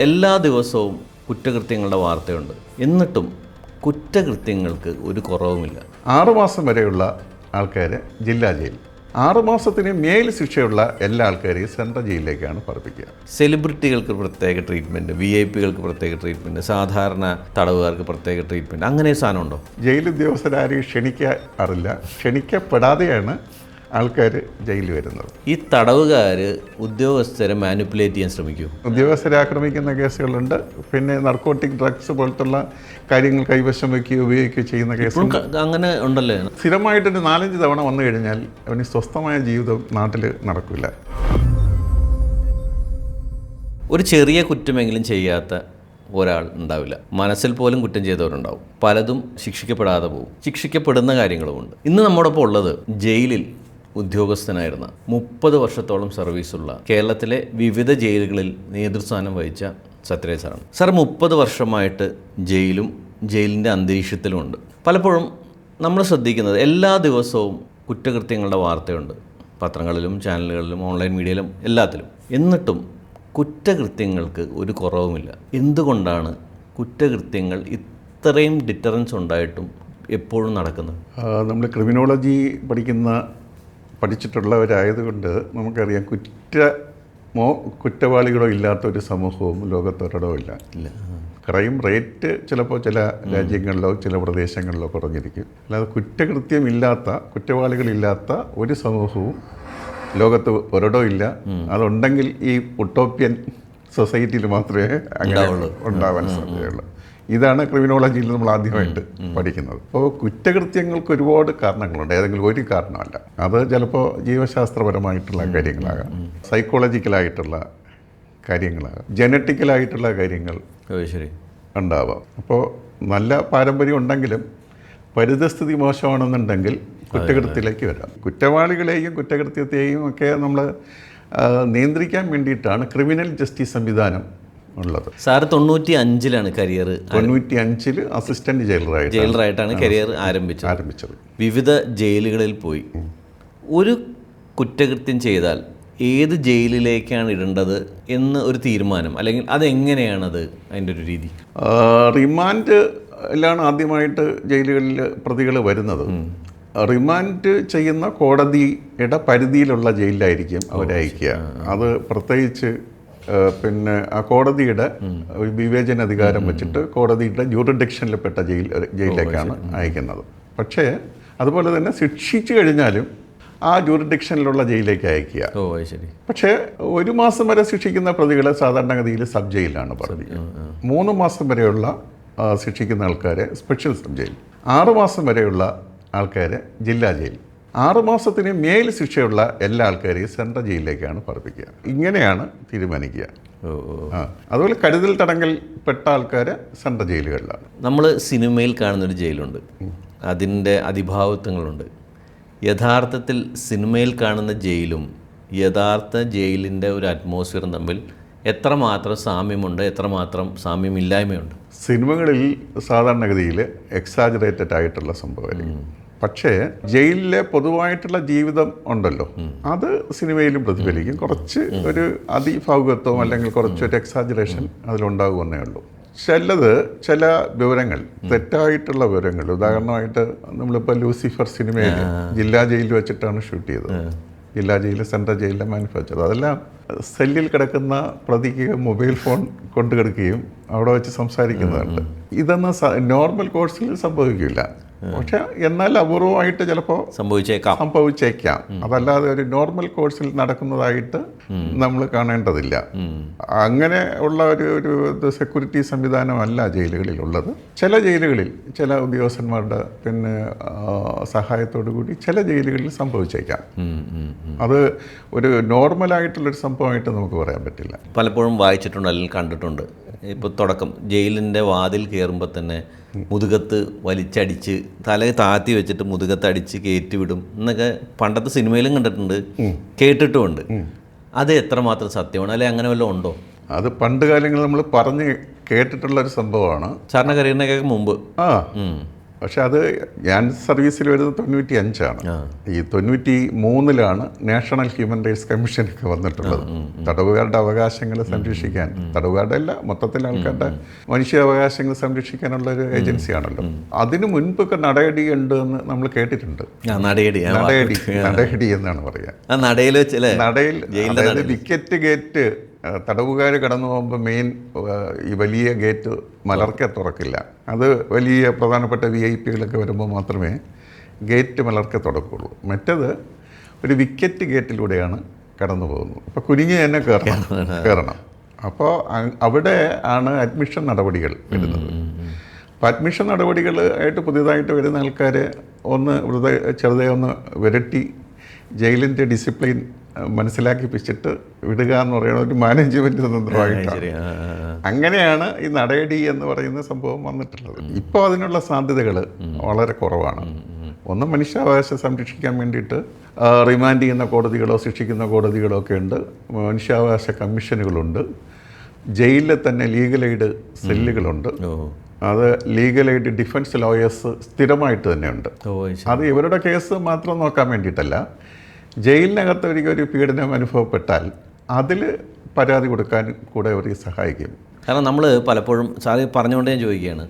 എല്ലാ ദിവസവും കുറ്റകൃത്യങ്ങളുടെ വാർത്തയുണ്ട്. എന്നിട്ടും കുറ്റകൃത്യങ്ങൾക്ക് ഒരു കുറവുമില്ല. 6 മാസം വരെയുള്ള ആൾക്കാരെ ജില്ലാ ജയിൽ, 6 മാസത്തിന് മേൽ ശിക്ഷയുള്ള എല്ലാ ആൾക്കാരെയും സെൻട്രൽ ജയിലിലേക്കാണ് പറപ്പിക്കുക. സെലിബ്രിറ്റികൾക്ക് പ്രത്യേക ട്രീറ്റ്മെൻറ്റ്, VIP-കൾക്ക് പ്രത്യേക ട്രീറ്റ്മെൻറ്റ്, സാധാരണ തടവുകാർക്ക് പ്രത്യേക ട്രീറ്റ്മെൻറ്റ്, അങ്ങനെ ഒരു സാധനമുണ്ടോ? ജയിൽ ഉദ്യോഗസ്ഥരാരെയും ക്ഷണിക്കാറില്ല. ക്ഷണിക്കപ്പെടാതെയാണ് ആൾക്കാർ ജയിലിൽ വരുന്നത്. ഈ തടവുകാർ ഉദ്യോഗസ്ഥരെ മാനിപ്പുലേറ്റ് ചെയ്യാൻ ശ്രമിക്കൂ. ഉദ്യോഗസ്ഥരെ ആക്രമിക്കുന്ന കേസുകളുണ്ട്. പിന്നെ നർക്കോട്ടിക് ഡ്രഗ്സ് പോലത്തുള്ള കാര്യങ്ങൾ കൈവശം വയ്ക്കുകയോ ഉപയോഗിക്കുകയോ ചെയ്യുന്ന കേസുകൾ അങ്ങനെ ഉണ്ടല്ലേ. സ്ഥിരമായിട്ടൊരു 4-5 തവണ വന്നു കഴിഞ്ഞാൽ അവന് സ്വസ്ഥമായ ജീവിതം നാട്ടിൽ നടക്കില്ല. ഒരു ചെറിയ കുറ്റമെങ്കിലും ചെയ്യാത്ത ഒരാൾ ഉണ്ടാവില്ല. മനസ്സിൽ പോലും കുറ്റം ചെയ്തവരുണ്ടാവും. പലതും ശിക്ഷിക്കപ്പെടാതെ പോകും. ശിക്ഷിക്കപ്പെടുന്ന കാര്യങ്ങളുമുണ്ട്. ഇന്ന് നമ്മോടൊപ്പം ഉള്ളത് ജയിലിൽ ഉദ്യോഗസ്ഥനായിരുന്ന 30 വർഷത്തോളം സർവീസുള്ള കേരളത്തിലെ വിവിധ ജയിലുകളിൽ നേതൃസ്ഥാനം വഹിച്ച സത്യരാജ് സാറാണ്. സാർ 30 വർഷമായിട്ട് ജയിലും ജയിലിൻ്റെ അന്തരീക്ഷത്തിലുമുണ്ട്. പലപ്പോഴും നമ്മൾ ശ്രദ്ധിക്കുന്നത് എല്ലാ ദിവസവും കുറ്റകൃത്യങ്ങളുടെ വാർത്തയുണ്ട്, പത്രങ്ങളിലും ചാനലുകളിലും ഓൺലൈൻ മീഡിയയിലും എല്ലാത്തിലും. എന്നിട്ടും കുറ്റകൃത്യങ്ങൾക്ക് ഒരു കുറവുമില്ല. എന്തുകൊണ്ടാണ് കുറ്റകൃത്യങ്ങൾ ഇത്രയും ഡിറ്ററൻസ് ഉണ്ടായിട്ടും എപ്പോഴും നടക്കുന്നത്? നമ്മൾ ക്രിമിനോളജി പഠിച്ചിട്ടുള്ളവരായതുകൊണ്ട് നമുക്കറിയാം, കുറ്റവാളികളോ ഇല്ലാത്തൊരു സമൂഹവും ലോകത്തൊരിടവും ഇല്ല. ക്രൈം റേറ്റ് ചിലപ്പോൾ ചില രാജ്യങ്ങളിലോ ചില പ്രദേശങ്ങളിലോ കുറഞ്ഞിരിക്കും. അല്ലാതെ കുറ്റവാളികളില്ലാത്ത ഒരു സമൂഹവും ലോകത്ത് ഒരിടവും ഇല്ല. അതുണ്ടെങ്കിൽ ഈ ഉട്ടോപ്യൻ സൊസൈറ്റിയിൽ മാത്രമേ അങ്ങനെ ഉണ്ടാവാൻ സാധ്യതയുള്ളൂ. ഇതാണ് ക്രിമിനോളജിയിൽ നമ്മൾ ആദ്യമായിട്ട് പഠിക്കുന്നത്. അപ്പോൾ കുറ്റകൃത്യങ്ങൾക്ക് ഒരുപാട് കാരണങ്ങളുണ്ട്, ഏതെങ്കിലും ഒരു കാരണമല്ല. അത് ചിലപ്പോൾ ജീവശാസ്ത്രപരമായിട്ടുള്ള കാര്യങ്ങളാകാം, സൈക്കോളജിക്കലായിട്ടുള്ള കാര്യങ്ങളാകാം, ജനറ്റിക്കലായിട്ടുള്ള കാര്യങ്ങൾ ഉണ്ടാവാം. അപ്പോൾ നല്ല പാരമ്പര്യം ഉണ്ടെങ്കിലും പരിതസ്ഥിതി മോശമാണെന്നുണ്ടെങ്കിൽ കുറ്റകൃത്യത്തിലേക്ക് വരാം. കുറ്റവാളികളെയും കുറ്റകൃത്യത്തെയും ഒക്കെ നമ്മൾ നിയന്ത്രിക്കാൻ വേണ്ടിയിട്ടാണ് ക്രിമിനൽ ജസ്റ്റിസ് സംവിധാനം ഉള്ളത്. സാറ് 95-ലാണ് കരിയർ. 95-ൽ അസിസ്റ്റന്റ് ജയിലറായിട്ടാണ് കരിയർ ആരംഭിച്ചത്. വിവിധ ജയിലുകളിൽ പോയി. ഒരു കുറ്റകൃത്യം ചെയ്താൽ ഏത് ജയിലിലേക്കാണ് ഇടേണ്ടത് എന്ന് ഒരു തീരുമാനം, അല്ലെങ്കിൽ അതെങ്ങനെയാണത് അതിൻ്റെ ഒരു രീതി? റിമാൻഡിലാണ് ആദ്യമായിട്ട് ജയിലുകളിൽ പ്രതികൾ വരുന്നത്. റിമാൻഡ് ചെയ്യുന്ന കോടതിയുടെ പരിധിയിലുള്ള ജയിലിലായിരിക്കും അവരെ അയക്കുക. അത് പ്രത്യേകിച്ച് പിന്നെ ആ കോടതിയുടെ വിവേചനാധികാരം വെച്ചിട്ട് കോടതിയുടെ ജൂറിഡിക്ഷനിൽപ്പെട്ട ജയിലിലേക്കാണ് അയക്കുന്നത്. പക്ഷേ അതുപോലെ തന്നെ ശിക്ഷിച്ചു കഴിഞ്ഞാലും ആ ജൂറിഡിക്ഷനിലുള്ള ജയിലിലേക്ക് അയക്കുക. പക്ഷേ 1 മാസം വരെ ശിക്ഷിക്കുന്ന പ്രതികളെ സാധാരണഗതിയിൽ സബ് ജയിലാണ് പറയുന്നത്. 3 മാസം വരെയുള്ള ശിക്ഷിക്കുന്ന ആൾക്കാരെ സ്പെഷ്യൽ സബ് ജയിൽ, 6 മാസം വരെയുള്ള ആൾക്കാരെ ജില്ലാ ജയിൽ, 6 മാസത്തിന് മേൽ ശിക്ഷയുള്ള എല്ലാ ആൾക്കാരെയും സെൻട്രൽ ജയിലിലേക്കാണ് പറപ്പിക്കുക. ഇങ്ങനെയാണ് തീരുമാനിക്കുക. അതുപോലെ കരുതൽ തടങ്കൽ പെട്ട ആൾക്കാരെ സെൻട്രൽ ജയിലുകളിലാണ്. നമ്മൾ സിനിമയിൽ കാണുന്നൊരു ജയിലുണ്ട്, അതിൻ്റെ അതിഭാവത്വങ്ങളുണ്ട്. യഥാർത്ഥത്തിൽ സിനിമയിൽ കാണുന്ന ജയിലും യഥാർത്ഥ ജയിലിൻ്റെ ഒരു അറ്റ്മോസ്ഫിയറും തമ്മിൽ എത്രമാത്രം സാമ്യമുണ്ട്, എത്രമാത്രം സാമ്യമില്ലായ്മയുണ്ട്? സിനിമകളിൽ സാധാരണഗതിയിൽ എക്സാജറേറ്റഡ് ആയിട്ടുള്ള സംഭവമായിരിക്കും. പക്ഷേ ജയിലിലെ പൊതുവായിട്ടുള്ള ജീവിതം ഉണ്ടല്ലോ, അത് സിനിമയിലും പ്രതിഫലിക്കും. കുറച്ച് ഒരു അതിഭാവുകത്വം അല്ലെങ്കിൽ കുറച്ചൊരു എക്സാജറേഷൻ അതിലുണ്ടാകുമെന്നേ ഉള്ളൂ. ചില വിവരങ്ങൾ, തെറ്റായിട്ടുള്ള വിവരങ്ങൾ, ഉദാഹരണമായിട്ട് നമ്മളിപ്പോൾ ലൂസിഫർ സിനിമയിൽ ജില്ലാ ജയിലിൽ വെച്ചിട്ടാണ് ഷൂട്ട് ചെയ്തത്. ജില്ലാ ജയിൽ, സെൻട്രൽ ജയിലിലെ മാനുഫാക്ചർ, അതെല്ലാം സെല്ലിൽ കിടക്കുന്ന പ്രതിക്ക് മൊബൈൽ ഫോൺ കൊണ്ടു കിടക്കുകയും അവിടെ വെച്ച് സംസാരിക്കുന്നതുണ്ട്. ഇതൊന്നും നോർമൽ കോഴ്സിൽ സംഭവിക്കില്ല. പക്ഷെ എന്നാൽ അപൂർവമായിട്ട് ചിലപ്പോൾ സംഭവിച്ചേക്കാം. അതല്ലാതെ ഒരു നോർമൽ കോഴ്സിൽ നടക്കുന്നതായിട്ട് നമ്മൾ കാണേണ്ടതില്ല. അങ്ങനെ ഉള്ള ഒരു സെക്യൂരിറ്റി സംവിധാനമല്ല ജയിലുകളിലുള്ളത്. ചില ജയിലുകളിൽ ചില ഉദ്യോഗസ്ഥന്മാരുടെ പിന്നെ സഹായത്തോടു കൂടി ചില ജയിലുകളിൽ സംഭവിച്ചേക്കാം. അത് ഒരു നോർമലായിട്ടുള്ളൊരു സംഭവമായിട്ട് നമുക്ക് പറയാൻ പറ്റില്ല. പലപ്പോഴും വായിച്ചിട്ടുണ്ട് അല്ലെങ്കിൽ കണ്ടിട്ടുണ്ട്. ഇപ്പോൾ തുടക്കം ജയിലിൻ്റെ വാതിൽ കയറുമ്പോൾ തന്നെ മുതുകത്ത് വലിച്ചടിച്ച് തല താത്തി വെച്ചിട്ട് മുതുകത്ത് അടിച്ച് കയറ്റിവിടും എന്നൊക്കെ പണ്ടത്തെ സിനിമയിലും കണ്ടിട്ടുണ്ട്, കേട്ടിട്ടുമുണ്ട്. അത് എത്രമാത്രം സത്യമാണ്, അല്ലെങ്കിൽ അങ്ങനെ വല്ലതും ഉണ്ടോ? അത് പണ്ട് കാലങ്ങളിൽ നമ്മൾ പറഞ്ഞ് കേട്ടിട്ടുള്ളൊരു സംഭവമാണ്. സാറിൻ്റെ കരിയറിനൊക്കെ മുമ്പ് പക്ഷെ അത് ഞാൻ സർവീസിൽ വരുന്നത് 95 ഈ 93 നാഷണൽ ഹ്യൂമൻ റൈറ്റ്സ് കമ്മീഷനൊക്കെ വന്നിട്ടുള്ളത്. തടവുകാരുടെ അവകാശങ്ങൾ സംരക്ഷിക്കാൻ, തടവുകാരുടെ അല്ല, മൊത്തത്തിൽ ആൾക്കാരുടെ മനുഷ്യാവകാശങ്ങൾ സംരക്ഷിക്കാനുള്ള ഒരു ഏജൻസിയാണല്ലോ. അതിനു മുൻപൊക്കെ നടയടി ഉണ്ട് എന്ന് നമ്മൾ കേട്ടിട്ടുണ്ട്. നടയടി എന്നാണ് പറയുക. നടയിൽ അതായത് വിക്കറ്റ് ഗേറ്റ്, തടവുകാർ കടന്നു പോകുമ്പോൾ മെയിൻ ഈ വലിയ ഗേറ്റ് മലർക്കെ തുറക്കില്ല. അത് വലിയ പ്രധാനപ്പെട്ട VIP-കളൊക്കെ വരുമ്പോൾ മാത്രമേ ഗേറ്റ് മലർക്കെ തുറക്കുള്ളൂ. മറ്റേത് ഒരു വിക്കറ്റ് ഗേറ്റിലൂടെയാണ് കടന്നു പോകുന്നത്. അപ്പോൾ കുനിഞ്ഞ് തന്നെ കയറണം. അപ്പോൾ അവിടെ ആണ് അഡ്മിഷൻ നടപടികൾ വരുന്നത്. അപ്പോൾ അഡ്മിഷൻ നടപടികൾ ആയിട്ട് പുതിയതായിട്ട് വരുന്ന ആൾക്കാരെ ഒന്ന് ചെറുതെ ഒന്ന് വിരട്ടി ജയിലിൻ്റെ ഡിസിപ്ലിൻ മനസ്സിലാക്കിപ്പിച്ചിട്ട് വിടുക എന്ന് പറയുന്ന ഒരു മാനേജ്മെൻറ്റ് തന്ത്രമായിട്ടാണ്. അങ്ങനെയാണ് ഈ നടയടി എന്ന് പറയുന്ന സംഭവം വന്നിട്ടുള്ളത്. ഇപ്പോൾ അതിനുള്ള സാധ്യതകൾ വളരെ കുറവാണ്. ഒന്ന്, മനുഷ്യാവകാശം സംരക്ഷിക്കാൻ വേണ്ടിയിട്ട് റിമാൻഡ് ചെയ്യുന്ന കോടതികളോ ശിക്ഷിക്കുന്ന കോടതികളോ ഒക്കെ ഉണ്ട്. മനുഷ്യാവകാശ കമ്മീഷനുകളുണ്ട്. ജയിലിൽ തന്നെ ലീഗൽ എയ്ഡ് സെല്ലുകളുണ്ട്. അത് ലീഗൽ എയ്ഡ് ഡിഫൻസ് ലോയേഴ്സ് സ്ഥിരമായിട്ട് തന്നെയുണ്ട്. അത് ഇവരുടെ കേസ് മാത്രം നോക്കാൻ വേണ്ടിയിട്ടല്ല, ജയിലിനകത്ത് ഒരു പീഡനം അനുഭവപ്പെട്ടാൽ അതിൽ പരാതി കൊടുക്കാൻ കൂടെ അവർ സഹായിക്കും. കാരണം നമ്മൾ പലപ്പോഴും സാറ് പറഞ്ഞുകൊണ്ട് ഞാൻ ചോദിക്കുകയാണ്,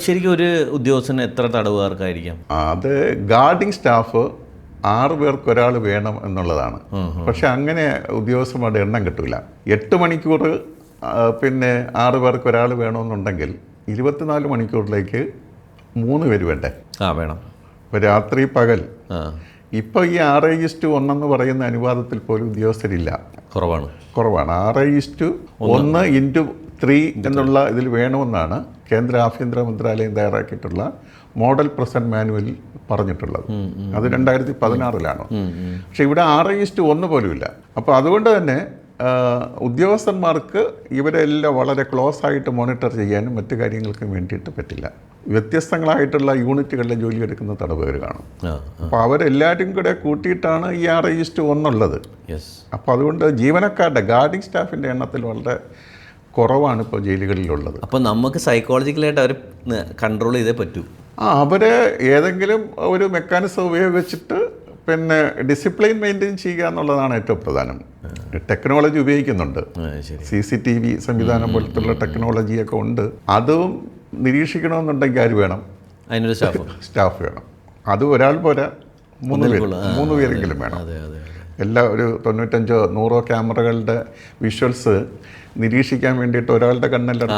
ശരിക്കും ഒരു ഉദ്യോഗസ്ഥന് എത്ര തടവുകാർക്കായിരിക്കാം? അത് ഗാർഡിങ് സ്റ്റാഫ് 6 പേർക്ക് ഒരാൾ വേണം എന്നുള്ളതാണ്. പക്ഷെ അങ്ങനെ ഉദ്യോഗസ്ഥന്മാരുടെ എണ്ണം കിട്ടില്ല. 8 മണിക്കൂർ പിന്നെ 6 പേർക്ക് ഒരാൾ വേണമെന്നുണ്ടെങ്കിൽ 24 മണിക്കൂറിലേക്ക് 3 പേര് വേണ്ടേ? വേണം. ഇപ്പോൾ രാത്രി പകൽ. ഇപ്പോൾ ഈ 6:1 എന്ന് പറയുന്ന അനുപാതത്തിൽ പോലും ഉദ്യോഗസ്ഥരില്ല. കുറവാണ്. 6:1:3 എന്നുള്ള ഇതിൽ വേണമെന്നാണ് കേന്ദ്ര ആഭ്യന്തര മന്ത്രാലയം തയ്യാറാക്കിയിട്ടുള്ള മോഡൽ പ്രസന്റ് മാനുവലിൽ പറഞ്ഞിട്ടുള്ളത്. അത് 2016 പക്ഷെ ഇവിടെ 6:1 പോലും ഇല്ല. അപ്പോൾ അതുകൊണ്ട് തന്നെ ഉദ്യോഗസ്ഥന്മാർക്ക് ഇവരെല്ലാം വളരെ ക്ലോസ് ആയിട്ട് മോണിറ്റർ ചെയ്യാനും മറ്റു കാര്യങ്ങൾക്കും വേണ്ടിയിട്ട് പറ്റില്ല. വ്യത്യസ്തങ്ങളായിട്ടുള്ള യൂണിറ്റുകളിലെ ജോലി എടുക്കുന്ന തടവുകാർ കാണും. അപ്പോൾ അവരെല്ലാവരും കൂടെ കൂട്ടിയിട്ടാണ് ഈ 6:1 ഉള്ളത്. അപ്പോൾ അതുകൊണ്ട് ജീവനക്കാരുടെ ഗാർഡിംഗ് സ്റ്റാഫിൻ്റെ എണ്ണത്തിൽ വളരെ കുറവാണ് ഇപ്പോൾ ജയിലുകളിലുള്ളത്. അപ്പോൾ നമുക്ക് സൈക്കോളജിക്കലായിട്ട് അവർ കൺട്രോൾ ചെയ്തേ പറ്റൂ. അവരെ ഏതെങ്കിലും ഒരു മെക്കാനിസം ഉപയോഗിച്ചിട്ട് പിന്നെ ഡിസിപ്ലിൻ മെയിൻറ്റെയിൻ ചെയ്യുക എന്നുള്ളതാണ് ഏറ്റവും പ്രധാനം. ടെക്നോളജി ഉപയോഗിക്കുന്നുണ്ട്. CCTV സംവിധാനം പോലത്തുള്ള ടെക്നോളജിയൊക്കെ ഉണ്ട്. അതും നിരീക്ഷിക്കണമെന്നുണ്ടെങ്കിൽ ആര് വേണം? അതിനൊരു സ്റ്റാഫ് വേണം. അത് ഒരാൾ പോരാ, 3 പേരെങ്കിലും വേണം. എല്ലാ ഒരു 95-100 ക്യാമറകളുടെ വിഷ്വൽസ് നിരീക്ഷിക്കാൻ വേണ്ടിയിട്ട് ഒരാളുടെ കണ്ണെല്ലാം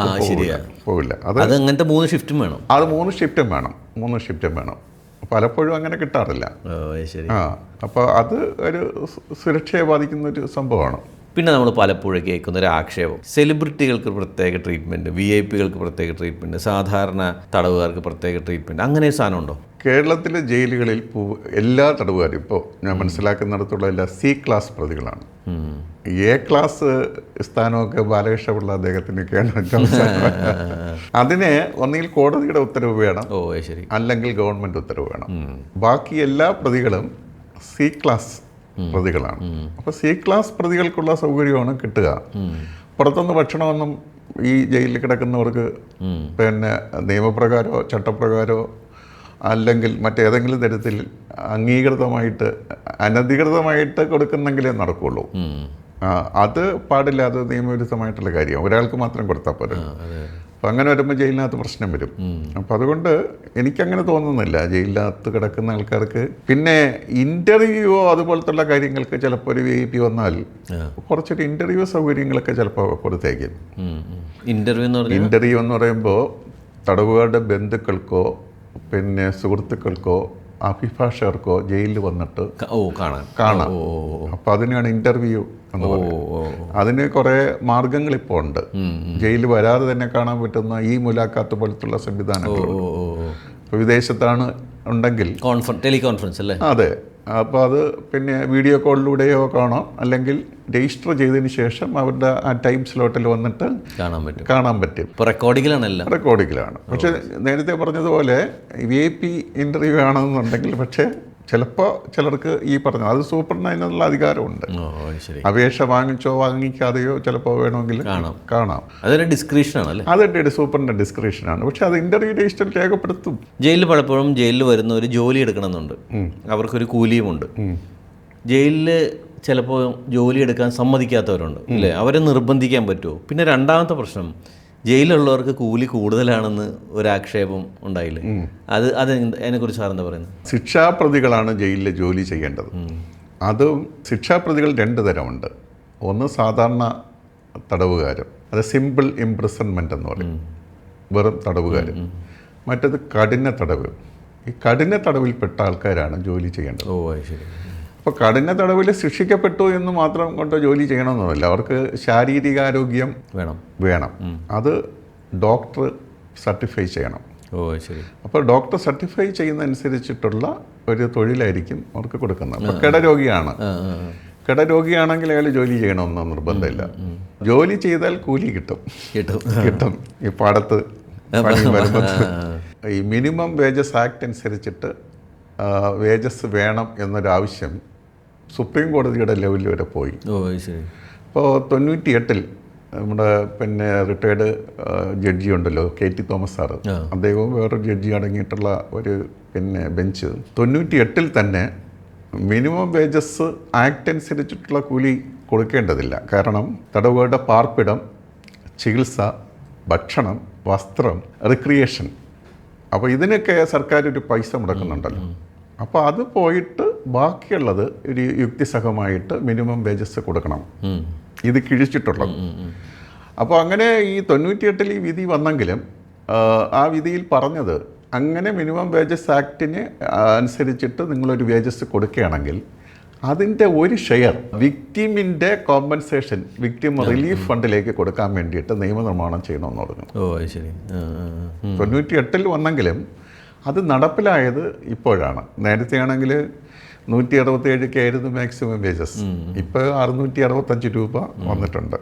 പോവില്ല. അത് അങ്ങനത്തെ 3 ഷിഫ്റ്റും വേണം. അത് 3 ഷിഫ്റ്റും വേണം. പലപ്പോഴും അങ്ങനെ കിട്ടാറില്ല. അപ്പോൾ അത് ഒരു സുരക്ഷയെ ബാധിക്കുന്ന ഒരു സംഭവമാണ്. പിന്നെ നമ്മൾ പലപ്പോഴും കേൾക്കുന്ന ഒരു ആക്ഷേപം, സെലിബ്രിറ്റികൾക്ക് പ്രത്യേക ട്രീറ്റ്മെൻറ്റ്, VIP-കൾക്ക് പ്രത്യേക ട്രീറ്റ്മെൻറ്റ്, സാധാരണ തടവുകാർക്ക് പ്രത്യേക ട്രീറ്റ്മെൻറ്റ്, അങ്ങനെ ഒരു സാധനം ഉണ്ടോ? കേരളത്തിലെ ജയിലുകളിൽ എല്ലാ തടവുകാരും ഇപ്പോൾ ഞാൻ മനസ്സിലാക്കുന്നിടത്തുള്ള എല്ലാ C ക്ലാസ് പ്രതികളാണ്. A ക്ലാസ് സ്ഥാനമൊക്കെ ബാലകൃഷ്ണപിള്ള അദ്ദേഹത്തിനൊക്കെയാണ്. അതിന് ഒന്നുകിൽ കോടതിയുടെ ഉത്തരവ് വേണം, അല്ലെങ്കിൽ ഗവൺമെൻറ് ഉത്തരവ് വേണം. ബാക്കി എല്ലാ പ്രതികളും C ക്ലാസ് പ്രതികളാണ്. അപ്പോൾ C ക്ലാസ് പ്രതികൾക്കുള്ള സൗകര്യമാണ് കിട്ടുക. പുറത്തുനിന്ന് ഭക്ഷണമൊന്നും ഈ ജയിലിൽ കിടക്കുന്നവർക്ക് പിന്നെ നിയമപ്രകാരമോ ചട്ടപ്രകാരമോ അല്ലെങ്കിൽ മറ്റേതെങ്കിലും തരത്തിൽ അംഗീകൃതമായിട്ട് അനധികൃതമായിട്ട് കൊടുക്കുന്നെങ്കിലേ നടക്കുകയുള്ളൂ. അത് പാടില്ല. അത് നിയമവിരുദ്ധമായിട്ടുള്ള കാര്യമാണ്. ഒരാൾക്ക് മാത്രം കൊടുത്താൽ പോരെ. അപ്പം അങ്ങനെ വരുമ്പോൾ ജയിലിനകത്ത് പ്രശ്നം വരും. അപ്പം അതുകൊണ്ട് എനിക്കങ്ങനെ തോന്നുന്നില്ല ജയിലിനകത്ത് കിടക്കുന്ന ആൾക്കാർക്ക്. പിന്നെ ഇൻ്റർവ്യൂവോ അതുപോലത്തുള്ള കാര്യങ്ങൾക്ക് ചിലപ്പോൾ ഒരു VIP വന്നാൽ കുറച്ചൊരു ഇൻ്റർവ്യൂ സൗകര്യങ്ങളൊക്കെ ചിലപ്പോൾ കൊടുത്തേക്കും. ഇൻ്റർവ്യൂ എന്ന് പറയുമ്പോൾ തടവുകാരുടെ ബന്ധുക്കൾക്കോ പിന്നെ സുഹൃത്തുക്കൾക്കോ അഭിഭാഷകർക്കോ ജയിലിൽ വന്നിട്ട് കാണാം. അപ്പോൾ അതിനാണ് ഇൻ്റർവ്യൂ എന്ന് പറയുന്നത്. അതിന് കുറേ മാർഗങ്ങളിപ്പോൾ ഉണ്ട്. ജയിലിൽ വരാതെ തന്നെ കാണാൻ പറ്റുന്ന ഈ മുലാഖാത്ത് പോലത്തുള്ള സംവിധാനങ്ങളുണ്ട്. ഇപ്പോൾ വിദേശത്താണ് ഉണ്ടെങ്കിൽ ടെലികോൺഫറൻസ് അല്ലേ? അതെ. അപ്പോൾ അത് പിന്നെ വീഡിയോ കോളിലൂടെയോ കാണാം, അല്ലെങ്കിൽ രജിസ്റ്റർ ചെയ്തതിന് ശേഷം അവരുടെ ആ ടൈം സ്ലോട്ടിൽ വന്നിട്ട് കാണാൻ പറ്റും. റെക്കോർഡിങ്ങിലാണ്. പക്ഷേ നേരത്തെ പറഞ്ഞതുപോലെ VIP ഇൻ്റർവ്യൂ ആണെന്നുണ്ടെങ്കിൽ പക്ഷേ ചിലപ്പോൾ ചിലർക്ക് ഈ പറഞ്ഞ അത് സൂപ്രണ്ടിന് അതിനുള്ള അധികാരമുണ്ട്. ഓ ശരി. അപേക്ഷ വാങ്ങിച്ചോ വാങ്ങിക്കാതെയോ ചിലപ്പോൾ വേണമെങ്കിൽ കാണാം. അതൊരു ഡിസ്ക്രിപ്ഷനാണ് അല്ലേ? അതെൻ്റെ സൂപ്രണ്ടിൻ്റെ ഡിസ്ക്രിപ്ഷനാണ്. പക്ഷെ അത് ഇൻ്റർവ്യൂ രജിസ്റ്ററിൽ രേഖപ്പെടുത്തും. ജയിലിൽ പലപ്പോഴും ജയിലിൽ വരുന്ന ഒരു ജോലി എടുക്കണമെന്നുണ്ട്, അവർക്കൊരു കൂലിയുമുണ്ട്. ജയിലിൽ ചിലപ്പോൾ ജോലി എടുക്കാൻ സമ്മതിക്കാത്തവരുണ്ട് അല്ലേ? അവരെ നിർബന്ധിക്കാൻ പറ്റുമോ? പിന്നെ രണ്ടാമത്തെ പ്രശ്നം, ജയിലുള്ളവർക്ക് കൂലി കൂടുതലാണെന്ന് ഒരാക്ഷേപം ഉണ്ടായില്ലേ? അതിനെക്കുറിച്ച് സാറെന്താ പറയുന്നത്? ശിക്ഷാപ്രതികളാണ് ജയിലിൽ ജോലി ചെയ്യേണ്ടത്. അതും ശിക്ഷാപ്രതികൾ 2 തരമുണ്ട്. ഒന്ന് സാധാരണ തടവുകാരും, അത് സിമ്പിൾ ഇംപ്രിസൺമെൻ്റ് എന്ന് പറയും, വെറും തടവുകാർ. മറ്റത് കഠിന തടവ്. ഈ കഠിന തടവിൽപ്പെട്ട ആൾക്കാരാണ് ജോലി ചെയ്യേണ്ടത്. ഓ ശരി. അപ്പോൾ കഠിന തടവിൽ ശിക്ഷിക്കപ്പെട്ടു എന്ന് മാത്രം കൊണ്ട് ജോലി ചെയ്യണമെന്നല്ല, അവർക്ക് ശാരീരികാരോഗ്യം വേണം. അത് ഡോക്ടർ സർട്ടിഫൈ ചെയ്യണം. ഓ ശരി. അപ്പോൾ ഡോക്ടർ സർട്ടിഫൈ ചെയ്യുന്നതനുസരിച്ചിട്ടുള്ള ഒരു തൊഴിലായിരിക്കും അവർക്ക് കൊടുക്കുന്നത്. അപ്പോൾ കിടരോഗിയാണെങ്കിൽ അയാൾ ജോലി ചെയ്യണമെന്ന് നിർബന്ധമില്ല. ജോലി ചെയ്താൽ കൂലി കിട്ടും. ഈ പാടത്ത് പണി വരുമ്പോൾ ഈ മിനിമം വേജസ് ആക്ട് അനുസരിച്ചിട്ട് വേജസ് വേണം എന്നൊരാവശ്യം സുപ്രീം കോടതിയുടെ ലെവലിൽ വരെ പോയി. അപ്പോൾ 98 നമ്മുടെ പിന്നെ റിട്ടയർഡ് ജഡ്ജി ഉണ്ടല്ലോ, KT തോമസ് സാറ്, അദ്ദേഹവും വേറൊരു ജഡ്ജി അടങ്ങിയിട്ടുള്ള ഒരു പിന്നെ ബെഞ്ച് 98 തന്നെ മിനിമം വേജസ് ആക്ട് അനുസരിച്ചിട്ടുള്ള കൂലി കൊടുക്കേണ്ടതില്ല. കാരണം തടവുകാരുടെ പാർപ്പിടം, ചികിത്സ, ഭക്ഷണം, വസ്ത്രം, റിക്രിയേഷൻ, അപ്പോൾ ഇതിനൊക്കെ സർക്കാർ ഒരു പൈസ മുടക്കുന്നുണ്ടല്ലോ. അപ്പോൾ അത് പോയിട്ട് ബാക്കിയുള്ളത് ഒരു യുക്തിസഹമായിട്ട് മിനിമം വേജസ് കൊടുക്കണം, ഇത് കിഴിച്ചിട്ടുള്ളത്. അപ്പോൾ അങ്ങനെ ഈ 98 ഈ വിധി വന്നെങ്കിലും ആ വിധിയിൽ പറഞ്ഞത് അങ്ങനെ മിനിമം വേജസ് ആക്ടിന് അനുസരിച്ചിട്ട് നിങ്ങളൊരു വേജസ് കൊടുക്കുകയാണെങ്കിൽ അതിൻ്റെ ഒരു ഷെയർ വിക്ടിമിൻ്റെ കോമ്പൻസേഷൻ, വിക്ടിം റിലീഫ് ഫണ്ടിലേക്ക് കൊടുക്കാൻ വേണ്ടിയിട്ട് നിയമനിർമ്മാണം ചെയ്യണമെന്ന് പറഞ്ഞു. 98 വന്നെങ്കിലും അത് നടപ്പിലായത് ഇപ്പോഴാണ്. നേരത്തെ ആണെങ്കിൽ 167 ആയിരുന്നു മാക്സിമം വേജസ്, ഇപ്പോൾ 665 രൂപ വന്നിട്ടുണ്ട്.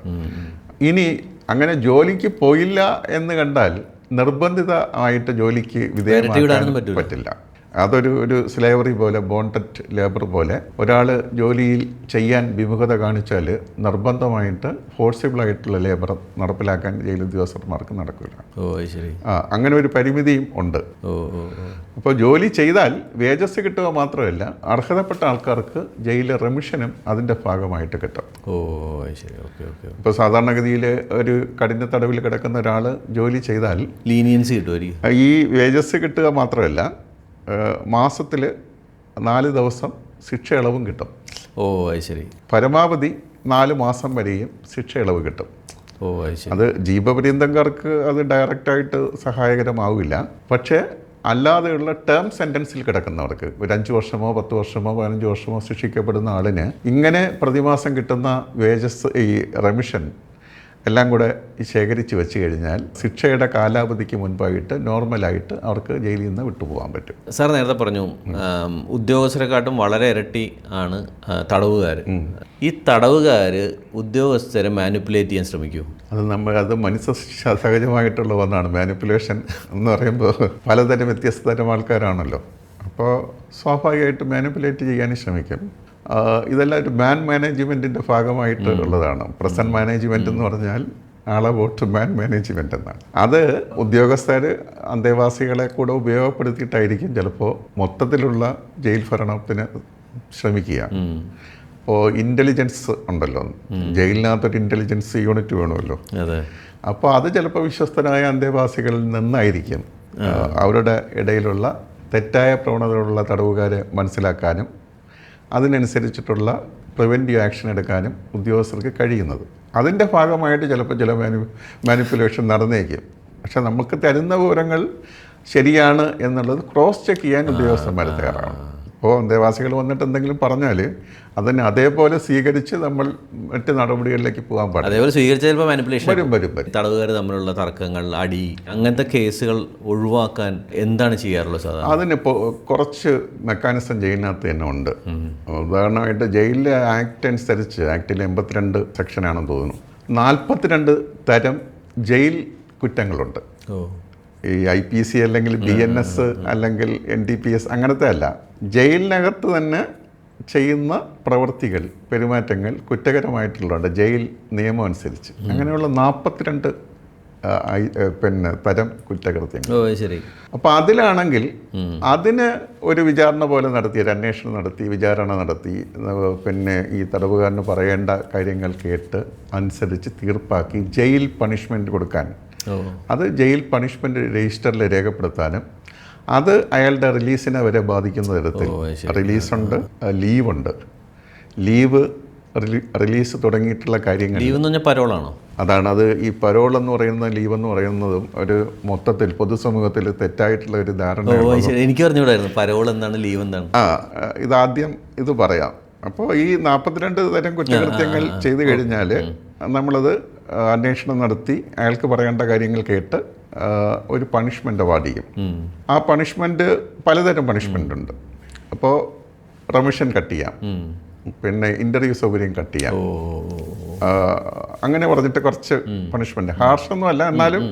ഇനി അങ്ങനെ ജോലിക്ക് പോയില്ല എന്ന് കണ്ടാൽ നിർബന്ധിതമായിട്ട് ജോലിക്ക് വിധേയമാക്കാൻ പറ്റില്ല. അതൊരു സ്ലേവറി പോലെ, ബോണ്ടഡ് ലേബർ പോലെ ഒരാൾ ജോലിയിൽ ചെയ്യാൻ വിമുഖത കാണിച്ചാൽ നിർബന്ധമായിട്ട് ഫോഴ്സിബിളായിട്ടുള്ള ലേബർ നടപ്പിലാക്കാൻ ജയിൽ ഉദ്യോഗസ്ഥന്മാർക്ക് നടക്കില്ല. അങ്ങനെ ഒരു പരിമിതിയും ഉണ്ട്. അപ്പോൾ ജോലി ചെയ്താൽ വേജസ് കിട്ടുക മാത്രമല്ല, അർഹതപ്പെട്ട ആൾക്കാർക്ക് ജയിലിലെ റെമിഷനും അതിൻ്റെ ഭാഗമായിട്ട് കിട്ടും. ഇപ്പോൾ സാധാരണഗതിയിൽ ഒരു കഠിന തടവിൽ കിടക്കുന്ന ഒരാൾ ജോലി ചെയ്താൽ ലീനിയൻസി കിട്ടുമായിരിക്കും. ഈ വേജസ് കിട്ടുക മാത്രമല്ല, മാസത്തിൽ 4 ദിവസം ശിക്ഷ ഇളവും കിട്ടും. ശരി. പരമാവധി 4 മാസം വരെയും ശിക്ഷ ഇളവ് കിട്ടും. അത് ജീവപര്യന്തക്കാർക്ക് അത് ഡയറക്റ്റായിട്ട് സഹായകരമാവില്ല. പക്ഷേ അല്ലാതെയുള്ള ടേം സെൻറ്റൻസിൽ കിടക്കുന്നവർക്ക്, ഒരു 5 വർഷമോ 10 വർഷമോ 15 വർഷമോ ശിക്ഷിക്കപ്പെടുന്ന ആളിന് ഇങ്ങനെ പ്രതിമാസം കിട്ടുന്ന വേജസ്, ഈ റെമിഷൻ എല്ലാം കൂടെ ശേഖരിച്ച് വെച്ച് കഴിഞ്ഞാൽ ശിക്ഷയുടെ കാലാവധിക്ക് മുൻപായിട്ട് നോർമലായിട്ട് അവർക്ക് ജയിലിൽ നിന്ന് വിട്ടുപോകാൻ പറ്റും. സാർ നേരത്തെ പറഞ്ഞു ഉദ്യോഗസ്ഥരെക്കാട്ടും വളരെ ഇരട്ടി ആണ് തടവുകാർ. ഈ തടവുകാർ ഉദ്യോഗസ്ഥരെ മാനിപ്പുലേറ്റ് ചെയ്യാൻ ശ്രമിക്കൂ? അത് മനുഷ്യ സഹജമായിട്ടുള്ള ഒന്നാണ്. മാനിപ്പുലേഷൻ എന്ന് പറയുമ്പോൾ പലതരം വ്യത്യസ്തതരം ആൾക്കാരാണല്ലോ. അപ്പോൾ സ്വാഭാവികമായിട്ട് മാനിപ്പുലേറ്റ് ചെയ്യാനും ശ്രമിക്കും. ഇതെല്ലാം ഒരു മാൻ മാനേജ്മെൻറ്റിൻ്റെ ഭാഗമായിട്ട് ഉള്ളതാണ്. പ്രസൻറ്റ് മാനേജ്മെൻറ്റ് എന്ന് പറഞ്ഞാൽ ആളെ വോട്ട് മാൻ മാനേജ്മെൻറ്റ് എന്നാണ്. അത് ഉദ്യോഗസ്ഥർ അന്തേവാസികളെ കൂടെ ഉപയോഗപ്പെടുത്തിയിട്ടായിരിക്കും ചിലപ്പോൾ മൊത്തത്തിലുള്ള ജയിൽ ഭരണത്തിന് ശ്രമിക്കുക. ഇപ്പോൾ ഇൻ്റലിജൻസ് ഉണ്ടല്ലോ, ജയിലിനകത്തൊരു ഇൻ്റലിജൻസ് യൂണിറ്റ് വേണമല്ലോ. അപ്പോൾ അത് ചിലപ്പോൾ വിശ്വസ്തനായ അന്തേവാസികളിൽ നിന്നായിരിക്കും അവരുടെ ഇടയിലുള്ള തെറ്റായ പ്രവണതകളുള്ള തടവുകാരെ മനസ്സിലാക്കാനും അതിനനുസരിച്ചിട്ടുള്ള പ്രിവെൻറ്റീവ് ആക്ഷൻ എടുക്കാനും ഉദ്യോഗസ്ഥർക്ക് കഴിയുന്നത്. അതിൻ്റെ ഭാഗമായിട്ട് ചിലപ്പോൾ ചില മാനിപ്പുലേഷൻ നടന്നേക്കും. പക്ഷെ നമുക്ക് തരുന്ന വിവരങ്ങൾ ശരിയാണ് എന്നുള്ളത് ക്രോസ് ചെക്ക് ചെയ്യാൻ ഉദ്യോഗസ്ഥന്മാർ തയ്യാറാണ്. അപ്പോൾ അന്തേവാസികൾ വന്നിട്ട് എന്തെങ്കിലും പറഞ്ഞാൽ അതിനെ അതേപോലെ സ്വീകരിച്ച് നമ്മൾ മറ്റ് നടപടികളിലേക്ക് പോകാൻ പാടില്ല. അതേപോലെ സ്വീകരിച്ച ചിലപ്പോൾ മാനിപ്പുലേഷൻ വരും. തടവുകാർ തമ്മിലുള്ള തർക്കങ്ങൾ, അടി, അങ്ങനത്തെ കേസുകൾ ഒഴിവാക്കാൻ എന്താണ് ചെയ്യാറുള്ളത് സാധാരണ? അതിനിപ്പോൾ കുറച്ച് മെക്കാനിസം ജയിലിനകത്ത് തന്നെ ഉണ്ട്. ഉദാഹരണമായിട്ട് ജയിലിലെ ആക്ട് അനുസരിച്ച്, ആക്ടിൽ 82 സെക്ഷനാണെന്ന് തോന്നുന്നു, 42 തരം ജയിൽ കുറ്റങ്ങളുണ്ട്. ഈ IPC അല്ലെങ്കിൽ BNS അല്ലെങ്കിൽ NDPS അങ്ങനത്തെ അല്ല. ജയിലിനകത്ത് തന്നെ ചെയ്യുന്ന പ്രവൃത്തികൾ, പെരുമാറ്റങ്ങൾ കുറ്റകരമായിട്ടുള്ളതുണ്ട് ജയിൽ നിയമം അനുസരിച്ച്. അങ്ങനെയുള്ള 42 തരം കുറ്റകൃത്യങ്ങൾ. ശരി. അപ്പോൾ അതിലാണെങ്കിൽ അതിന് ഒരു വിചാരണ പോലെ നടത്തി, ഒരു അന്വേഷണം നടത്തി, വിചാരണ നടത്തി, പിന്നെ ഈ തടവുകാരന് പറയേണ്ട കാര്യങ്ങൾ കേട്ട് അനുസരിച്ച് തീർപ്പാക്കി ജയിൽ പണിഷ്മെൻറ്റ് കൊടുക്കാൻ, അത് ജയിൽ പണിഷ്മെൻറ്റ് രജിസ്റ്ററിൽ രേഖപ്പെടുത്താനും, അത് അയാളുടെ റിലീസിനെ വരെ ബാധിക്കുന്ന തരത്തിൽ റിലീസുണ്ട്, ലീവുണ്ട്. ലീവ്, റിലീസ് തുടങ്ങിയിട്ടുള്ള കാര്യങ്ങൾ. ലീവ് എന്ന് പറഞ്ഞാൽ പരോളാണോ? അതാണ്. അത് ഈ പരോൾ എന്ന് പറയുന്ന, ലീവ് എന്ന് പറയുന്നതും ഒരു മൊത്തത്തിൽ പൊതുസമൂഹത്തിൽ തെറ്റായിട്ടുള്ള ഒരു ധാരണ. എനിക്ക് പറഞ്ഞുകൂടായിരുന്നു പരോൾ എന്താണ്, ലീവ് എന്താണ്. ഇതാദ്യം ഇത് പറയാം. അപ്പോൾ ഈ 42 തരം കുറ്റകൃത്യങ്ങൾ ചെയ്തു കഴിഞ്ഞാൽ നമ്മളത് അന്വേഷണം നടത്തി അയാൾക്ക് പറയേണ്ട കാര്യങ്ങൾ കേട്ട് ഒരു പണിഷ്മെൻ്റ് അവാർഡ് ചെയ്യും. ആ പണിഷ്മെൻറ്റ് പലതരം പണിഷ്മെൻ്റ് ഉണ്ട്. അപ്പോൾ റെമിഷൻ കട്ട് ചെയ്യാം, പിന്നെ ഇൻ്റർവ്യൂ സൗകര്യം കട്ട് ചെയ്യാം, അങ്ങനെ പറഞ്ഞിട്ട് കുറച്ച് പണിഷ്മെൻറ്റ്. ഹാർഷൊന്നും അല്ല, എന്നാലും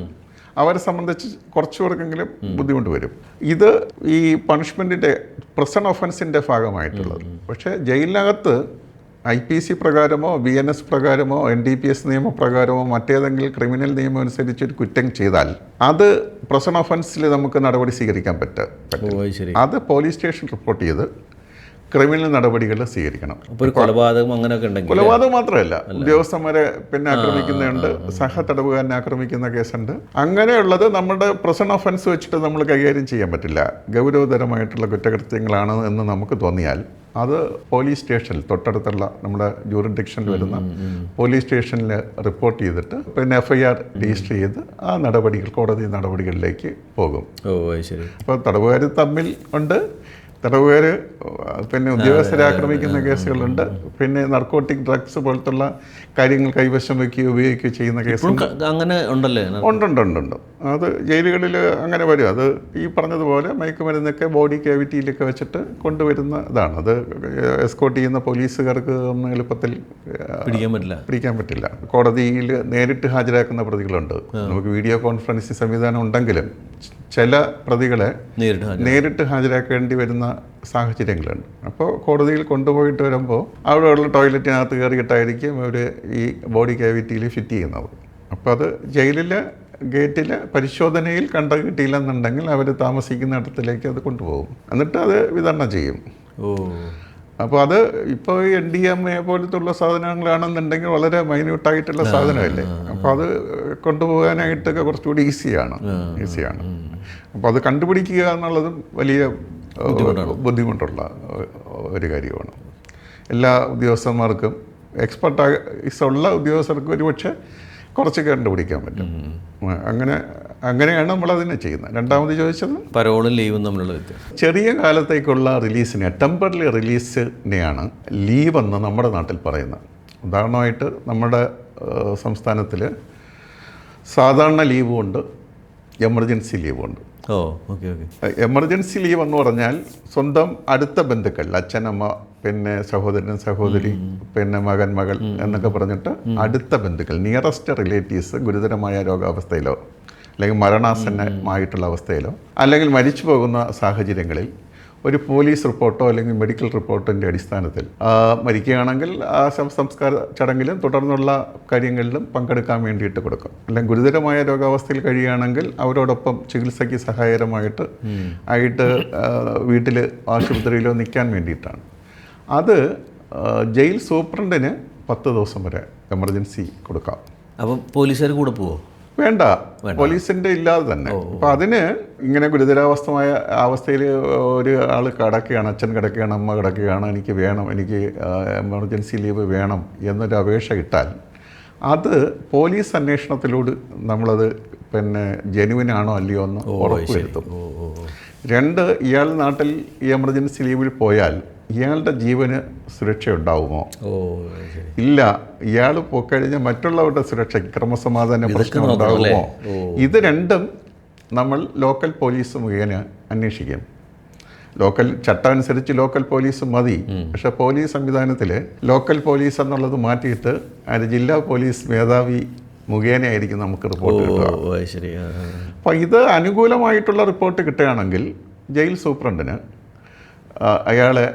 അവരെ സംബന്ധിച്ച് കുറച്ചു പേർക്കെങ്കിലും ബുദ്ധിമുട്ട് വരും. ഇത് ഈ പണിഷ്മെൻറ്റിൻ്റെ പ്രസന്റ് ഒഫൻസിൻ്റെ ഭാഗമായിട്ടുള്ളത്. പക്ഷേ ജയിലിനകത്ത് IPC പ്രകാരമോ BNS പ്രകാരമോ NDPS നിയമപ്രകാരമോ മറ്റേതെങ്കിലും ക്രിമിനൽ നിയമം അനുസരിച്ച് ഒരു കുറ്റം ചെയ്താൽ അത് പ്രസന്റ് ഒഫൻസിൽ നമുക്ക് നടപടി സ്വീകരിക്കാൻ പറ്റും. അത് പോലീസ് സ്റ്റേഷൻ റിപ്പോർട്ട് ചെയ്ത് ക്രിമിനൽ നടപടികൾ സ്വീകരിക്കണം. കൊലപാതകം അങ്ങനെയൊക്കെ ഉണ്ടെങ്കിൽ, കൊലപാതകം മാത്രമല്ല, ഉദ്യോഗസ്ഥന്മാരെ പിന്നെ ആക്രമിക്കുന്നുണ്ട്, തടവുകാരനെ ആക്രമിക്കുന്ന കേസുണ്ട്. അങ്ങനെയുള്ളത് നമ്മുടെ പ്രസന്റ് ഒഫൻസ് വെച്ചിട്ട് നമ്മൾ കൈകാര്യം ചെയ്യാൻ പറ്റില്ല. ഗൗരവതരമായിട്ടുള്ള കുറ്റകൃത്യങ്ങളാണ് എന്ന് നമുക്ക് തോന്നിയാൽ അത് പോലീസ് സ്റ്റേഷനിൽ, തൊട്ടടുത്തുള്ള നമ്മുടെ ജൂറിഡിക്ഷനിൽ വരുന്ന പോലീസ് സ്റ്റേഷനിൽ റിപ്പോർട്ട് ചെയ്തിട്ട് പിന്നെ FIR രജിസ്റ്റർ ചെയ്ത് ആ നടപടികൾ, കോടതി നടപടികളിലേക്ക് പോകും. അപ്പോൾ തടവുകാർ തമ്മിൽ ഉണ്ട്, തടവുകാർ പിന്നെ ഉദ്യോഗസ്ഥരെ ആക്രമിക്കുന്ന കേസുകളുണ്ട്, പിന്നെ നർക്കോട്ടിക് ഡ്രഗ്സ് പോലത്തുള്ള കാര്യങ്ങൾ കൈവശം വയ്ക്കുകയോ ഉപയോഗിക്കുകയോ ചെയ്യുന്ന കേസുണ്ട്. അങ്ങനെ ഉണ്ടല്ലേ? ഉണ്ട്. അത് ജയിലുകളിൽ അങ്ങനെ വരും. അത് ഈ പറഞ്ഞതുപോലെ മയക്കുമരുന്നൊക്കെ ബോഡി ക്യാവിറ്റിയിലൊക്കെ വെച്ചിട്ട് കൊണ്ടുവരുന്ന ഇതാണ്. അത് എസ്കോർട്ട് ചെയ്യുന്ന പോലീസുകാർക്ക് ഒന്നും എളുപ്പത്തിൽ പിടിക്കാൻ പറ്റില്ല. കോടതിയിൽ നേരിട്ട് ഹാജരാക്കുന്ന പ്രതികളുണ്ട്. നമുക്ക് വീഡിയോ കോൺഫറൻസിംഗ് സംവിധാനം ഉണ്ടെങ്കിലും ചില പ്രതികളെ നേരിട്ട് ഹാജരാക്കേണ്ടി വരുന്ന സാഹചര്യങ്ങളുണ്ട്. അപ്പോൾ കോടതിയിൽ കൊണ്ടുപോയിട്ട് വരുമ്പോൾ അവിടെയുള്ള ടോയ്ലറ്റിനകത്ത് കയറിയിട്ടായിരിക്കും അവർ ഈ ബോഡി ക്യാവിറ്റിയിൽ ഫിറ്റ് ചെയ്യുന്നത്. അപ്പോൾ അത് ജയിലിലെ ഗേറ്റിൽ പരിശോധനയിൽ കിട്ടിയില്ലെന്നുണ്ടെങ്കിൽ അവർ താമസിക്കുന്ന ഇടത്തിലേക്ക് അത് കൊണ്ടുപോകും, എന്നിട്ട് അത് വിതരണം ചെയ്യും. അപ്പോൾ അത് ഇപ്പോൾ ഈ NDMA പോലത്തുള്ള സാധനങ്ങളാണെന്നുണ്ടെങ്കിൽ വളരെ മൈന്യൂട്ടായിട്ടുള്ള സാധനമല്ലേ. അപ്പോൾ അത് കൊണ്ടുപോകാനായിട്ടൊക്കെ കുറച്ചുകൂടി ഈസിയാണ്. അപ്പോൾ അത് കണ്ടുപിടിക്കുക എന്നുള്ളതും വലിയ ബുദ്ധിമുട്ടുള്ള ഒരു കാര്യമാണ്. എല്ലാ ഉദ്യോഗസ്ഥന്മാർക്കും, എക്സ്പെർട്ടൈസുള്ള ഉദ്യോഗസ്ഥർക്കും ഒരുപക്ഷെ കുറച്ച് കണ്ടുപിടിക്കാൻ പറ്റും. അങ്ങനെയാണ് നമ്മളതിനെ ചെയ്യുന്നത്. രണ്ടാമത് ചോദിച്ചത് പരോളും ലീവും തമ്മിലുള്ള വ്യത്യാസം. ചെറിയ കാലത്തേക്കുള്ള റിലീസിനെ, ടെമ്പററി റിലീസിനെയാണ് ലീവ് എന്ന് നമ്മുടെ നാട്ടിൽ പറയുന്നത്. ഉദാഹരണമായിട്ട് നമ്മുടെ സംസ്ഥാനത്തിൽ സാധാരണ ലീവുമുണ്ട്, എമർജൻസി ലീവുമുണ്ട്. എമർജൻസി ലീവ് എന്ന് പറഞ്ഞാൽ സ്വന്തം അടുത്ത ബന്ധുക്കൾ, അച്ഛനമ്മ, പിന്നെ സഹോദരൻ സഹോദരി, പിന്നെ മകൻ മകൾ എന്നൊക്കെ പറഞ്ഞിട്ട് അടുത്ത ബന്ധുക്കൾ, നിയറസ്റ്റ് റിലേറ്റീവ്സ് ഗുരുതരമായ രോഗാവസ്ഥയിലോ അല്ലെങ്കിൽ മരണാസന്നമായിട്ടുള്ള അവസ്ഥയിലോ അല്ലെങ്കിൽ മരിച്ചു പോകുന്ന സാഹചര്യങ്ങളിൽ ഒരു പോലീസ് റിപ്പോർട്ടോ അല്ലെങ്കിൽ മെഡിക്കൽ റിപ്പോർട്ടിൻ്റെ അടിസ്ഥാനത്തിൽ മരിക്കുകയാണെങ്കിൽ ആ സംസ്കാര ചടങ്ങിലും തുടർന്നുള്ള കാര്യങ്ങളിലും പങ്കെടുക്കാൻ വേണ്ടിയിട്ട് കൊടുക്കും. അല്ലെങ്കിൽ ഗുരുതരമായ രോഗാവസ്ഥയിൽ കഴിയുകയാണെങ്കിൽ അവരോടൊപ്പം ചികിത്സയ്ക്ക് സഹായകരമായിട്ട് വീട്ടിൽ ആശുപത്രിയിലോ നിൽക്കാൻ വേണ്ടിയിട്ടാണ്. അത് ജയിൽ സൂപ്രണ്ടിന് 10 ദിവസം വരെ എമർജൻസി കൊടുക്കാം. അപ്പം പോലീസുകാർ കൂടെ പോവോ? വേണ്ട, പോലീസിൻ്റെ ഇല്ലാതെ തന്നെ. അപ്പോൾ അതിന് ഇങ്ങനെ ഗുരുതരാവസ്ഥമായ അവസ്ഥയിൽ ഒരു ആൾ കിടക്കുകയാണ്, അച്ഛൻ കിടക്കുകയാണ്, അമ്മ കിടക്കുകയാണ്, എനിക്ക് വേണം, എനിക്ക് എമർജൻസി ലീവ് വേണം എന്നൊരു അപേക്ഷ ഇട്ടാൽ അത് പോലീസ് അന്വേഷണത്തിലൂടെ നമ്മളത് പിന്നെ ജെനുവിനാണോ അല്ലയോ എന്ന് ഉറപ്പുവരുത്തും. 2, ഇയാൾ നാട്ടിൽ ഈ എമർജൻസി ലീവിൽ പോയാൽ ഇയാളുടെ ജീവന് സുരക്ഷ ഉണ്ടാവുമോ? ഇല്ല. ഇയാൾ പോക്കഴിഞ്ഞാൽ മറ്റുള്ളവരുടെ സുരക്ഷയ്ക്ക് ക്രമസമാധാന പ്രശ്നം ഉണ്ടാകുമോ? ഇത് രണ്ടും നമ്മൾ ലോക്കൽ പോലീസ് മുഖേന അന്വേഷിക്കും. ലോക്കൽ ചട്ടം അനുസരിച്ച് ലോക്കൽ പോലീസ് മതി. പക്ഷെ പോലീസ് സംവിധാനത്തിൽ ലോക്കൽ പോലീസ് എന്നുള്ളത് മാറ്റിയിട്ട് ജില്ലാ പോലീസ് മേധാവി മുഖേനയായിരിക്കും നമുക്ക് റിപ്പോർട്ട് കിട്ടുക. ഓ ശരി. അപ്പോൾ ഇത് അനുകൂലമായിട്ടുള്ള റിപ്പോർട്ട് കിട്ടുകയാണെങ്കിൽ ജയിൽ സൂപ്രണ്ടിന് അയാളെ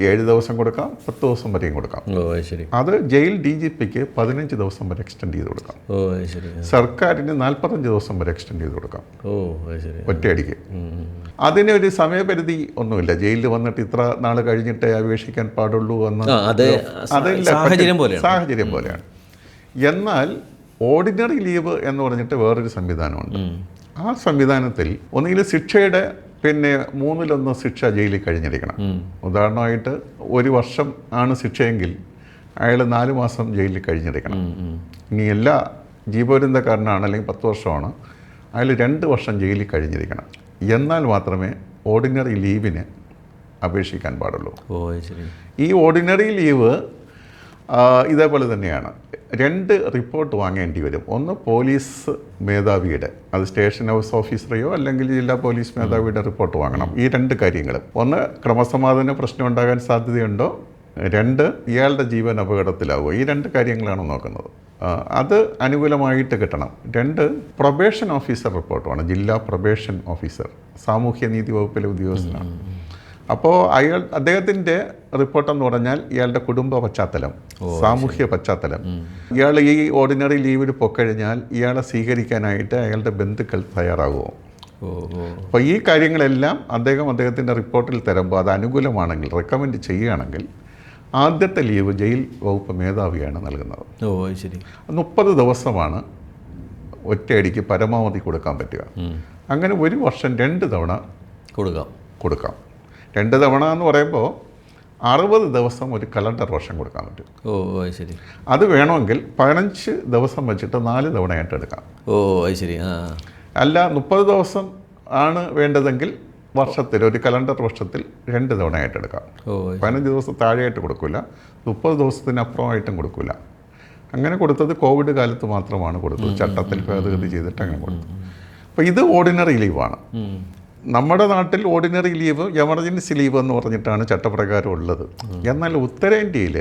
7 ദിവസം കൊടുക്കാം, 10 ദിവസം വരെയും കൊടുക്കാം. ഓ ശരി. അത് ജയിൽ DGPക്ക് 15 ദിവസം വരെ എക്സ്റ്റെൻഡ് ചെയ്ത് കൊടുക്കാം. ഓ ശരി. സർക്കാരിന് 45 ദിവസം വരെ എക്സ്റ്റെൻഡ് ചെയ്ത് കൊടുക്കാം. ഓ ശരി. ഒറ്റയടിക്ക്. അതിനൊരു സമയപരിധി ഒന്നുമില്ല. ജയിലിൽ വന്നിട്ട് ഇത്ര നാൾ കഴിഞ്ഞിട്ടേ അപേക്ഷിക്കാൻ പാടുള്ളൂ എന്ന്. സാഹചര്യം പോലെയാണ്. എന്നാൽ ഓർഡിനറി ലീവ് എന്ന് പറഞ്ഞിട്ട് വേറൊരു സംവിധാനമുണ്ട്. ആ സംവിധാനത്തിൽ ഒന്നുകിൽ ശിക്ഷയുടെ 1/3 ശിക്ഷ ജയിലിൽ കഴിഞ്ഞിരിക്കണം. ഉദാഹരണമായിട്ട് 1 വർഷം ആണ് ശിക്ഷയെങ്കിൽ അയാൾ 4 മാസം ജയിലിൽ കഴിഞ്ഞിരിക്കണം. ഇനി എല്ലാ ജീവപര്യന്തക്കാരനാണ് അല്ലെങ്കിൽ 10 വർഷമാണ്, അയാൾ 2 വർഷം ജയിലിൽ കഴിഞ്ഞിരിക്കണം. എന്നാൽ മാത്രമേ ഓർഡിനറി ലീവിന് അപേക്ഷിക്കാൻ പാടുള്ളൂ. ഈ ഓർഡിനറി ലീവ് ഇതേപോലെ തന്നെയാണ്. 2 റിപ്പോർട്ട് വാങ്ങേണ്ടി വരും. ഒന്ന് പോലീസ് മേധാവിയുടെ, അത് സ്റ്റേഷൻ ഹൗസ് ഓഫീസറെയോ അല്ലെങ്കിൽ ജില്ലാ പോലീസ് മേധാവിയുടെ റിപ്പോർട്ട് വാങ്ങണം. ഈ 2 കാര്യങ്ങൾ. ഒന്ന്, ക്രമസമാധാന പ്രശ്നം ഉണ്ടാകാൻ സാധ്യതയുണ്ടോ. 2, ഇയാളുടെ ജീവൻ അപകടത്തിലാവുമോ. ഈ 2 കാര്യങ്ങളാണ് നോക്കുന്നത്. അത് അനുകൂലമായിട്ട് കിട്ടണം. 2, പ്രൊബേഷൻ ഓഫീസർ റിപ്പോർട്ടുമാണ്. ജില്ലാ പ്രൊബേഷൻ ഓഫീസർ സാമൂഹ്യനീതി വകുപ്പിലെ ഉദ്യോഗസ്ഥനാണ്. അപ്പോൾ അദ്ദേഹത്തിൻ്റെ റിപ്പോർട്ടെന്ന് പറഞ്ഞാൽ ഇയാളുടെ കുടുംബ പശ്ചാത്തലം, സാമൂഹ്യ പശ്ചാത്തലം, ഇയാൾ ഈ ഓർഡിനറി ലീവിൽ പൊക്കഴിഞ്ഞാൽ ഇയാളെ സ്വീകരിക്കാനായിട്ട് അയാളുടെ ബന്ധുക്കൾ തയ്യാറാകുമോ. അപ്പോൾ ഈ കാര്യങ്ങളെല്ലാം അദ്ദേഹത്തിൻ്റെ റിപ്പോർട്ടിൽ തരുമ്പോൾ അത് അനുകൂലമാണെങ്കിൽ, റെക്കമെൻഡ് ചെയ്യുകയാണെങ്കിൽ ആദ്യത്തെ ലീവ് ജയിൽ വകുപ്പ് മേധാവിയാണ് നൽകുന്നത്. 30 ദിവസമാണ് ഒറ്റയടിക്ക് പരമാവധി കൊടുക്കാൻ പറ്റുക. അങ്ങനെ 1 വർഷം 2 തവണ കൊടുക്കാം. 2 തവണ എന്ന് പറയുമ്പോൾ 60 ദിവസം ഒരു കലണ്ടർ വർഷം കൊടുക്കാൻ പറ്റും. ശരി. അത് വേണമെങ്കിൽ 15 ദിവസം വെച്ചിട്ട് 4 തവണയായിട്ട് എടുക്കാം. ശരി. അല്ല, 30 ദിവസം ആണ് വേണ്ടതെങ്കിൽ വർഷത്തിൽ, ഒരു കലണ്ടർ വർഷത്തിൽ 2 തവണയായിട്ട് എടുക്കാം. 15 ദിവസം താഴെയായിട്ട് കൊടുക്കില്ല, 30 ദിവസത്തിനപ്പുറമായിട്ടും കൊടുക്കില്ല. അങ്ങനെ കൊടുത്തത് കോവിഡ് കാലത്ത് മാത്രമാണ് കൊടുത്തത്. ചട്ടത്തിൽ ഭേദഗതി ചെയ്തിട്ട് അങ്ങനെ കൊടുത്തു. അപ്പോൾ ഇത് ഓർഡിനറി ലീവാണ്. നമ്മുടെ നാട്ടിൽ ഓർഡിനറി ലീവ്, എമർജൻസി ലീവ് എന്ന് പറഞ്ഞിട്ടാണ് ചട്ടപ്രകാരം ഉള്ളത്. എന്നാൽ ഉത്തരേന്ത്യയിൽ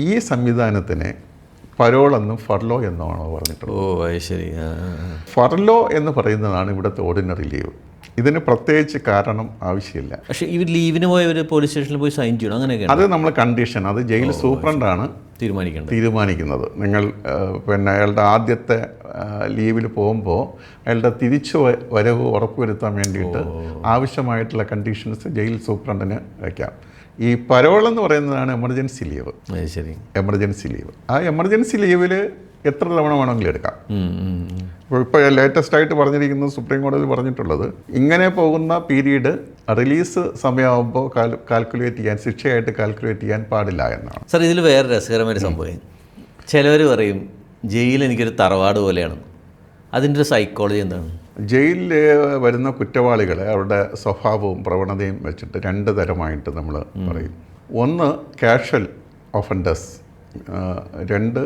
ഈ സംവിധാനത്തിന് പരോളെന്നും ഫർലോ എന്നുമാണോ പറഞ്ഞിട്ടുള്ളത്. ശരി. ഫർലോ എന്ന് പറയുന്നതാണ് ഇവിടുത്തെ ഓർഡിനറി ലീവ്. ഇതിന് പ്രത്യേകിച്ച് കാരണം ആവശ്യമില്ല. പക്ഷേ ഈ ലീവിന് പോയവർ പോലീസ് സ്റ്റേഷനിൽ പോയി സൈൻ ചെയ്യണം, അങ്ങനെയൊക്കെ? അത് നമ്മൾ കണ്ടീഷൻ, അത് ജയിൽ സൂപ്രണ്ടാണ് തീരുമാനിക്കുന്നത്. നിങ്ങൾ അയാളുടെ ആദ്യത്തെ ലീവിൽ പോകുമ്പോൾ അയാളുടെ തിരിച്ചു വരവ് ഉറപ്പുവരുത്താൻ വേണ്ടിയിട്ട് ആവശ്യമായിട്ടുള്ള കണ്ടീഷൻസ് ജയിൽ സൂപ്രണ്ടിന് വയ്ക്കാം. ഈ പരോളെന്ന് പറയുന്നതാണ് എമർജൻസി ലീവ്. ശരി. Emergency leave. ആ എമർജൻസി ലീവിൽ എത്ര തവണ വേണമെങ്കിലും എടുക്കാം. ഇപ്പോൾ ലേറ്റസ്റ്റ് ആയിട്ട് പറഞ്ഞിരിക്കുന്നത്, സുപ്രീം കോടതി പറഞ്ഞിട്ടുള്ളത്, ഇങ്ങനെ പോകുന്ന പീരീഡ് റിലീസ് സമയമാകുമ്പോൾ കാൽക്കുലേറ്റ് ചെയ്യാൻ, ശിക്ഷയായിട്ട് കാൽക്കുലേറ്റ് ചെയ്യാൻ പാടില്ല എന്നാണ്. സാർ, ഇതിൽ വേറെ രസകരമായ സംഭവം, ചിലവർ പറയും ജയിൽ എനിക്കൊരു തറവാട് പോലെയാണ്. അതിൻ്റെ ഒരു സൈക്കോളജി എന്താണ്? ജയിലിൽ വരുന്ന കുറ്റവാളികളെ അവരുടെ സ്വഭാവവും പ്രവണതയും വെച്ചിട്ട് 2 തരമായിട്ട് നമ്മൾ പറയും. ഒന്ന് casual offenders, 2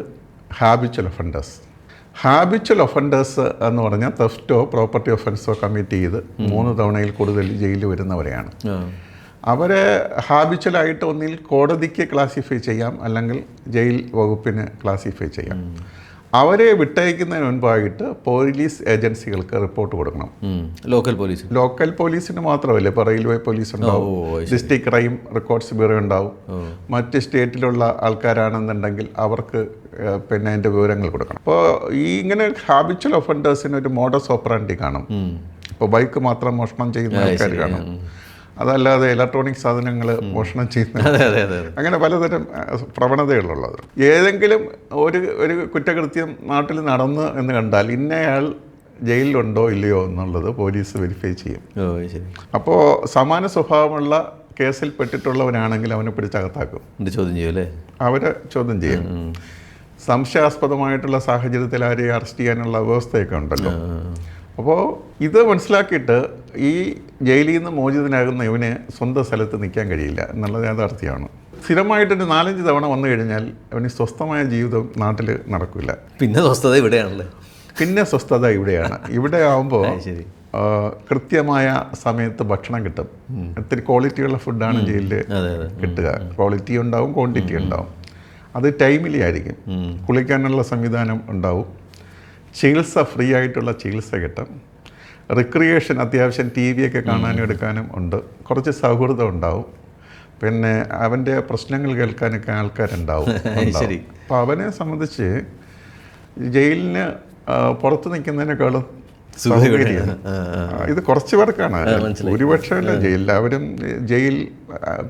habitual offenders. Habitual offenders എന്ന് പറഞ്ഞാൽ തെഫ്റ്റോ പ്രോപ്പർട്ടി ഒഫൻസോ കമ്മിറ്റ് ചെയ്ത് 3 തവണയിൽ കൂടുതൽ ജയിലിൽ വരുന്നവരെയാണ്. അവരെ ഹാബിച്വലായിട്ട് ഒന്നിൽ കോടതിക്ക് ക്ലാസിഫൈ ചെയ്യാം, അല്ലെങ്കിൽ ജയിൽ വകുപ്പിന് ക്ലാസിഫൈ ചെയ്യാം. അവരെ വിട്ടയക്കുന്നതിന് മുൻപായിട്ട് പോലീസ് ഏജൻസികൾക്ക് റിപ്പോർട്ട് കൊടുക്കണം. ലോക്കൽ പോലീസിന് മാത്രമല്ല, ഇപ്പോൾ റെയിൽവേ പോലീസ് ഉണ്ടാവും, ഡിസ്ട്രിക്ട് ക്രൈം റെക്കോർഡ്സ് ബ്യൂറോ ഉണ്ടാവും, മറ്റ് സ്റ്റേറ്റിലുള്ള ആൾക്കാരാണെന്നുണ്ടെങ്കിൽ അവർക്ക് അതിൻ്റെ വിവരങ്ങൾ കൊടുക്കണം. അപ്പോൾ ഇങ്ങനെ ഹാബിച്വൽ ഒഫൻഡേഴ്സിന് ഒരു മോഡസ് ഓപ്പറാൻഡി കാണും. ഇപ്പോൾ ബൈക്ക് മാത്രം മോഷണം ചെയ്യുന്ന ആൾക്കാർ കാണും, അതല്ലാതെ ഇലക്ട്രോണിക് സാധനങ്ങൾ മോഷണം ചെയ്യുന്ന, അങ്ങനെ പലതരം പ്രവണതകളുള്ളത്. ഏതെങ്കിലും ഒരു കുറ്റകൃത്യം നാട്ടിൽ നടന്നു എന്ന് കണ്ടാൽ ഇന്നയാൾ ജയിലിലുണ്ടോ ഇല്ലയോ എന്നുള്ളത് പോലീസ് വെരിഫൈ ചെയ്യും. അപ്പോൾ സമാന സ്വഭാവമുള്ള കേസിൽ പെട്ടിട്ടുള്ളവനാണെങ്കിൽ അവനെ പിടിച്ചകത്താക്കും, ചോദ്യം ചെയ്യും അല്ലേ? അവരെ ചോദ്യം ചെയ്യും. സംശയാസ്പദമായിട്ടുള്ള സാഹചര്യത്തിൽ ആരെയും അറസ്റ്റ് ചെയ്യാനുള്ള വ്യവസ്ഥയൊക്കെ ഉണ്ടല്ലോ. അപ്പോൾ ഇത് മനസ്സിലാക്കിയിട്ട് ഈ ജയിലിൽ നിന്ന് മോചിതനാകുന്ന ഇവന് സ്വന്തം സ്ഥലത്ത് നിൽക്കാൻ കഴിയില്ല എന്നുള്ളത് യാഥാർത്ഥ്യമാണ്. സ്ഥിരമായിട്ടൊരു 4-5 തവണ വന്നു കഴിഞ്ഞാൽ അവന് സ്വസ്ഥമായ ജീവിതം നാട്ടിൽ നടക്കില്ല. പിന്നെ സ്വസ്ഥത ഇവിടെയാണല്ലേ? പിന്നെ സ്വസ്ഥത ഇവിടെയാണ്. ഇവിടെ ആകുമ്പോൾ കൃത്യമായ സമയത്ത് ഭക്ഷണം കിട്ടും. ഒത്തിരി ക്വാളിറ്റിയുള്ള ഫുഡാണ് ജയിലിൽ കിട്ടുക. ക്വാളിറ്റി ഉണ്ടാവും, ക്വാണ്ടിറ്റി ഉണ്ടാവും. അത് ടൈമിലി ആയിരിക്കും. കുളിക്കാനുള്ള സംവിധാനം ഉണ്ടാവും. ചികിത്സ ഫ്രീ ആയിട്ടുള്ള ചികിത്സ കിട്ടും. റിക്രിയേഷൻ അത്യാവശ്യം ടി വിയൊക്കെ കാണാനും എടുക്കാനും ഉണ്ട്. കുറച്ച് സൗഹൃദം ഉണ്ടാവും. പിന്നെ അവൻ്റെ പ്രശ്നങ്ങൾ കേൾക്കാനൊക്കെ ആൾക്കാരുണ്ടാവും. അപ്പോൾ അവനെ സംബന്ധിച്ച് ജയിലിന് പുറത്ത് നിൽക്കുന്നതിനേക്കാളും സൗകര്യം ഇത് കുറച്ച് പേർക്കാണ്. ഭൂരിപക്ഷമല്ല ജയിൽ, എല്ലാവരും ജയിൽ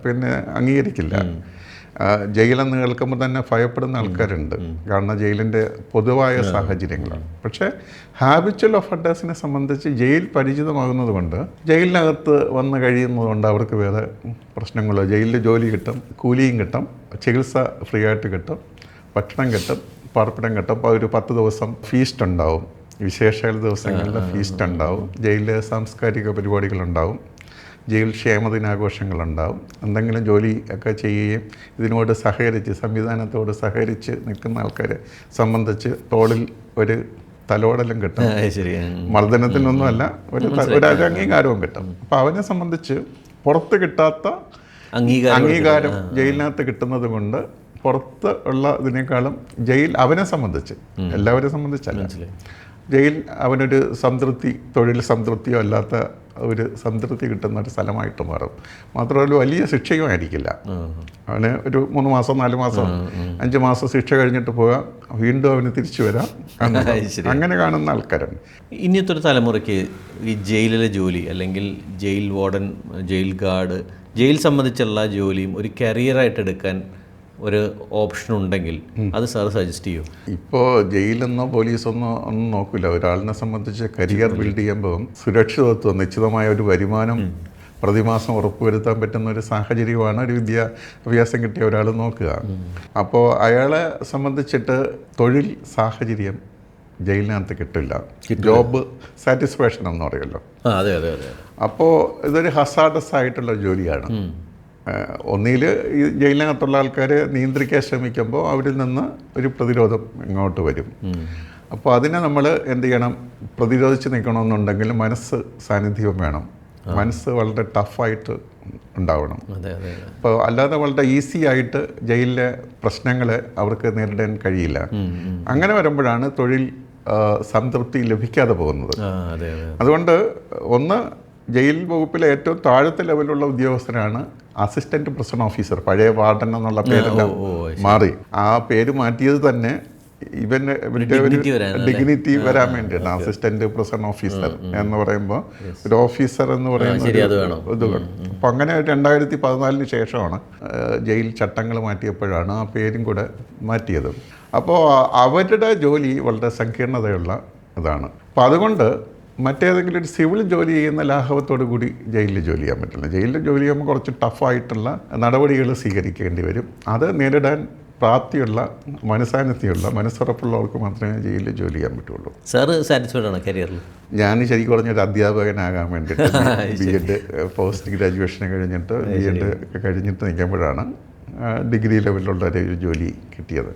പിന്നെ അംഗീകരിക്കില്ല. ജയിലെന്ന് കേൾക്കുമ്പോൾ തന്നെ ഭയപ്പെടുന്ന ആൾക്കാരുണ്ട്. കാരണം ജയിലിൻ്റെ പൊതുവായ സാഹചര്യങ്ങളാണ്. പക്ഷേ ഹാബിച്വൽ ഒഫൻഡേഴ്സിനെ സംബന്ധിച്ച് ജയിൽ പരിചിതമാകുന്നത് കൊണ്ട്, ജയിലിനകത്ത് വന്ന് കഴിയുന്നത് കൊണ്ട് അവർക്ക് വേറെ പ്രശ്നങ്ങളോ, ജയിലിൽ ജോലി കിട്ടും, കൂലിയും കിട്ടും, ചികിത്സ ഫ്രീ ആയിട്ട് കിട്ടും, ഭക്ഷണം കിട്ടും, പാർപ്പിടം കിട്ടും. അപ്പോൾ ഒരു 10 ദിവസം ഫീസ്റ്റ് ഉണ്ടാവും, വിശേഷ ദിവസങ്ങളിൽ ഫീസ്റ്റ് ഉണ്ടാവും, ജയിലിലെ സാംസ്കാരിക പരിപാടികളുണ്ടാവും, ജയിൽ ക്ഷേമദിനാഘോഷങ്ങളുണ്ടാവും. എന്തെങ്കിലും ജോലി ഒക്കെ ചെയ്യുകയും ഇതിനോട് സഹകരിച്ച്, സംവിധാനത്തോട് സഹകരിച്ച് നിൽക്കുന്ന ആൾക്കാരെ സംബന്ധിച്ച് തോളിൽ ഒരു തലോടലും കിട്ടും. മർദ്ദനത്തിനൊന്നുമല്ല, ഒരു അംഗീകാരവും കിട്ടും. അപ്പോൾ അവനെ സംബന്ധിച്ച് പുറത്ത് കിട്ടാത്ത അംഗീകാരം ജയിലിനകത്ത് കിട്ടുന്നത് കൊണ്ട് പുറത്ത് ഉള്ള ഇതിനേക്കാളും ജയിൽ അവനെ സംബന്ധിച്ച്, എല്ലാവരെയും സംബന്ധിച്ചല്ല, ജയിൽ അവനൊരു സംതൃപ്തി, തൊഴിൽ സംതൃപ്തിയോ അല്ലാത്ത ഒരു സംതൃപ്തി കിട്ടുന്ന ഒരു സ്ഥലമായിട്ട് മാറും. മാത്രമല്ല വലിയ ശിക്ഷയും ആയിരിക്കില്ല. അവന് ഒരു 3 മാസം 4 മാസം 5 മാസം ശിക്ഷ കഴിഞ്ഞിട്ട് പോകാം, വീണ്ടും അവന് തിരിച്ചു വരാം. അങ്ങനെ കാണുന്ന ആൾക്കാരാണ്. ഇനിയത്തെ ഒരു തലമുറയ്ക്ക് ഈ ജയിലിലെ ജോലി, അല്ലെങ്കിൽ jail warden, jail guard, jail സംബന്ധിച്ചുള്ള ജോലിയും ഒരു കരിയറായിട്ട് എടുക്കാൻ ഒരു ഓപ്ഷൻ ഉണ്ടെങ്കിൽ അത് സാർ സജസ്റ്റ് ചെയ്യും? ഇപ്പോൾ ജയിലെന്നോ പോലീസെന്നോ ഒന്നും നോക്കില്ല. ഒരാളിനെ സംബന്ധിച്ച് കരിയർ ബിൽഡ് ചെയ്യുമ്പോൾ സുരക്ഷിതത്വം, നിശ്ചിതമായ ഒരു വരുമാനം പ്രതിമാസം ഉറപ്പുവരുത്താൻ പറ്റുന്ന ഒരു സാഹചര്യമാണ് ഒരു വിദ്യാഭ്യാസം കിട്ടിയ ഒരാൾ നോക്കുക. അപ്പോൾ അയാളെ സംബന്ധിച്ചിട്ട് തൊഴിൽ സാഹചര്യം ജയിലിനകത്ത് കിട്ടില്ല. ജോബ് സാറ്റിസ്ഫാക്ഷൻ എന്ന് പറയുമല്ലോ. അപ്പോൾ ഇതൊരു ഹസാഡസ് ആയിട്ടുള്ള ജോലിയാണ്. ഒന്നിൽ ഈ ജയിലിനകത്തുള്ള ആൾക്കാരെ നിയന്ത്രിക്കാൻ ശ്രമിക്കുമ്പോൾ അവരിൽ നിന്ന് ഒരു പ്രതിരോധം ഇങ്ങോട്ട് വരും. അപ്പോൾ അതിനെ നമ്മൾ എന്ത് ചെയ്യണം? പ്രതിരോധിച്ച് നിൽക്കണമെന്നുണ്ടെങ്കിൽ മനസ്സ് സാന്നിധ്യം വേണം. മനസ്സ് വളരെ ടഫായിട്ട് ഉണ്ടാവണം. അപ്പോൾ അല്ലാതെ വളരെ ഈസി ആയിട്ട് ജയിലിലെ പ്രശ്നങ്ങളെ അവർക്ക് നേരിടാൻ കഴിയില്ല. അങ്ങനെ വരുമ്പോഴാണ് തൊഴിൽ സംതൃപ്തി ലഭിക്കാതെ പോകുന്നത്. അതുകൊണ്ട് ഒന്ന്, ജയിൽ വകുപ്പിലെ ഏറ്റവും താഴത്തെ ലെവലുള്ള ഉദ്യോഗസ്ഥരാണ് അസിസ്റ്റന്റ് പ്രിസൺ ഓഫീസർ. പഴയ വാർഡൻ എന്നുള്ള പേരെല്ലാം മാറി. ആ പേര് മാറ്റിയത് തന്നെ ഇവൻ്റെ ഡിഗ്നിറ്റി വരാൻ വേണ്ടിയാണ്. അസിസ്റ്റന്റ് പ്രിസൺ ഓഫീസർ എന്ന് പറയുമ്പോൾ ഒരു ഓഫീസർ എന്ന് പറയുന്നത് ഇത് വേണം. അപ്പം അങ്ങനെ 2014 ശേഷമാണ് ജയിൽ ചട്ടങ്ങൾ മാറ്റിയപ്പോഴാണ് ആ പേരും കൂടെ മാറ്റിയത്. അപ്പോൾ അവരുടെ ജോലി വളരെ സങ്കീർണതയുള്ള ഇതാണ്. അപ്പോൾ അതുകൊണ്ട് മറ്റേതെങ്കിലും ഒരു സിവിൽ ജോലി ചെയ്യുന്ന ലാഘവത്തോടു കൂടി ജയിലിൽ ജോലി ചെയ്യാൻ പറ്റില്ല. ജയിലിൽ ജോലി ചെയ്യുമ്പോൾ കുറച്ച് ടഫായിട്ടുള്ള നടപടികൾ സ്വീകരിക്കേണ്ടി വരും. അത് നേരിടാൻ പ്രാപ്തിയുള്ള, മനസാന്നിധ്യമുള്ള, മനസ്സുറപ്പുള്ളവർക്ക് മാത്രമേ ജയിലിൽ ജോലി ചെയ്യാൻ പറ്റുള്ളൂ. സാറ് സാറ്റിസ്ഫൈഡ് ആണ് കരിയറിൽ? ഞാൻ ശരിക്കും പറഞ്ഞൊരു അധ്യാപകനാകാൻ വേണ്ടിയിട്ട് BEd പോസ്റ്റ് ഗ്രാജുവേഷൻ കഴിഞ്ഞിട്ട് BEd ഒക്കെ കഴിഞ്ഞിട്ട് നിൽക്കുമ്പോഴാണ് ഡിഗ്രി ലെവലിലുള്ള ഒരു ജോലി കിട്ടിയത്.